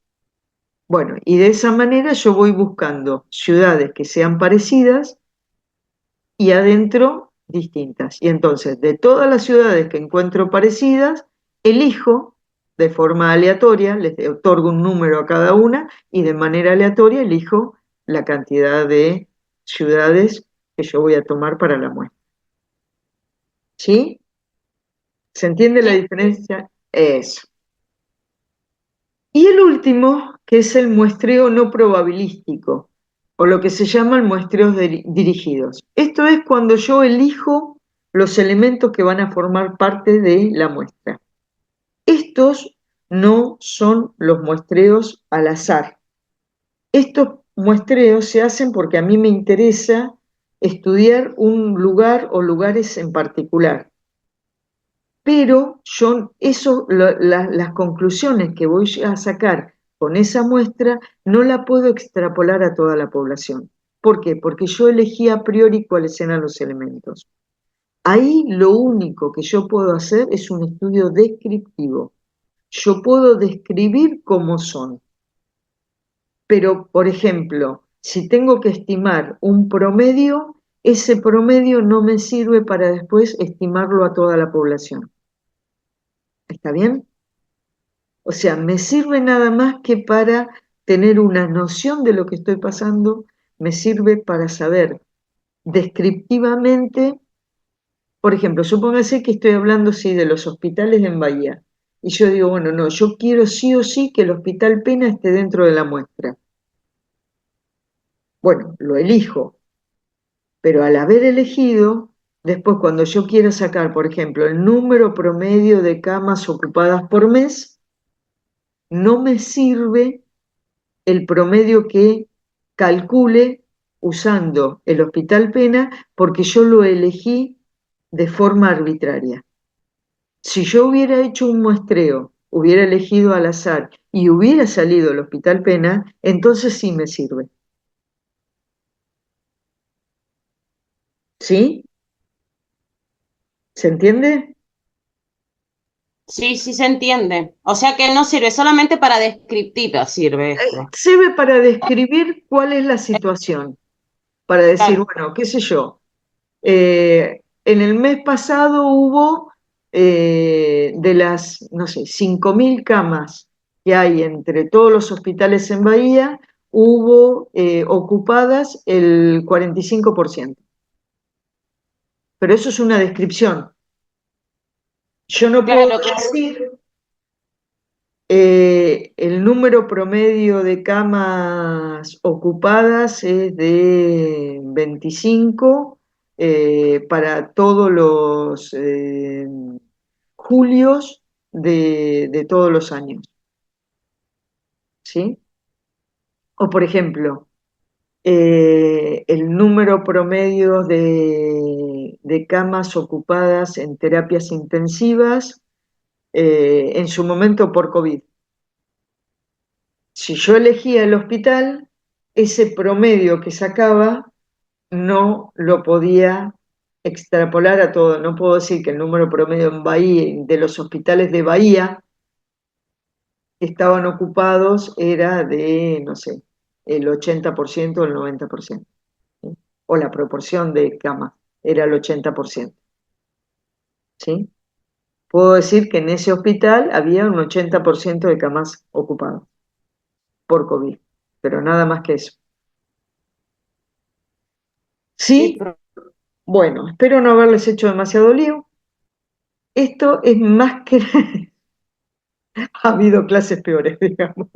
Bueno, y de esa manera yo voy buscando ciudades que sean parecidas y adentro distintas. Y entonces, de todas las ciudades que encuentro parecidas, elijo de forma aleatoria, les otorgo un número a cada una y de manera aleatoria elijo la cantidad de ciudades que yo voy a tomar para la muestra. ¿Sí? ¿Se entiende la Sí. diferencia? Eso. Y el último, que es el muestreo no probabilístico, o lo que se llaman muestreos dirigidos. Esto es cuando yo elijo los elementos que van a formar parte de la muestra. Estos no son los muestreos al azar. Estos muestreos se hacen porque a mí me interesa estudiar un lugar o lugares en particular. Pero las conclusiones que voy a sacar con esa muestra no la puedo extrapolar a toda la población. ¿Por qué? Porque yo elegí a priori cuáles eran los elementos. Ahí lo único que yo puedo hacer es un estudio descriptivo. Yo puedo describir cómo son. Pero, por ejemplo, si tengo que estimar un promedio, ese promedio no me sirve para después estimarlo a toda la población. ¿Está bien? O sea, me sirve nada más que para tener una noción de lo que estoy pasando, me sirve para saber descriptivamente, por ejemplo, supóngase que estoy hablando, sí, de los hospitales en Bahía, y yo digo, bueno, no, yo quiero sí o sí que el Hospital Pena esté dentro de la muestra. Bueno, lo elijo, pero al haber elegido, después cuando yo quiera sacar, por ejemplo, el número promedio de camas ocupadas por mes, no me sirve el promedio que calcule usando el Hospital Pena porque yo lo elegí de forma arbitraria. Si yo hubiera hecho un muestreo, hubiera elegido al azar y hubiera salido el Hospital Pena, entonces sí me sirve. ¿Sí? ¿Se entiende? Sí, sí se entiende. O sea que no sirve, solamente para descriptiva sirve esto. Sirve para describir cuál es la situación, para decir, Claro. bueno, qué sé yo, en el mes pasado hubo de las, no sé, 5.000 camas que hay entre todos los hospitales en Bahía, hubo ocupadas el 45%. Pero eso es una descripción. Yo no puedo Claro, claro. decir el número promedio de camas ocupadas es de 25 para todos los julios de todos los años, ¿sí? O por ejemplo, el número promedio de camas ocupadas en terapias intensivas en su momento por COVID. Si yo elegía el hospital, ese promedio que sacaba no lo podía extrapolar a todo. No puedo decir que el número promedio en Bahía, de los hospitales de Bahía que estaban ocupados era de, no sé, el 80% o el 90%, ¿sí? O la proporción de camas era el 80%, ¿sí? Puedo decir que en ese hospital había un 80% de camas ocupadas por COVID, pero nada más que eso. Sí, Sí, bueno, espero no haberles hecho demasiado lío. Esto es más que... Ha habido clases peores, digamos.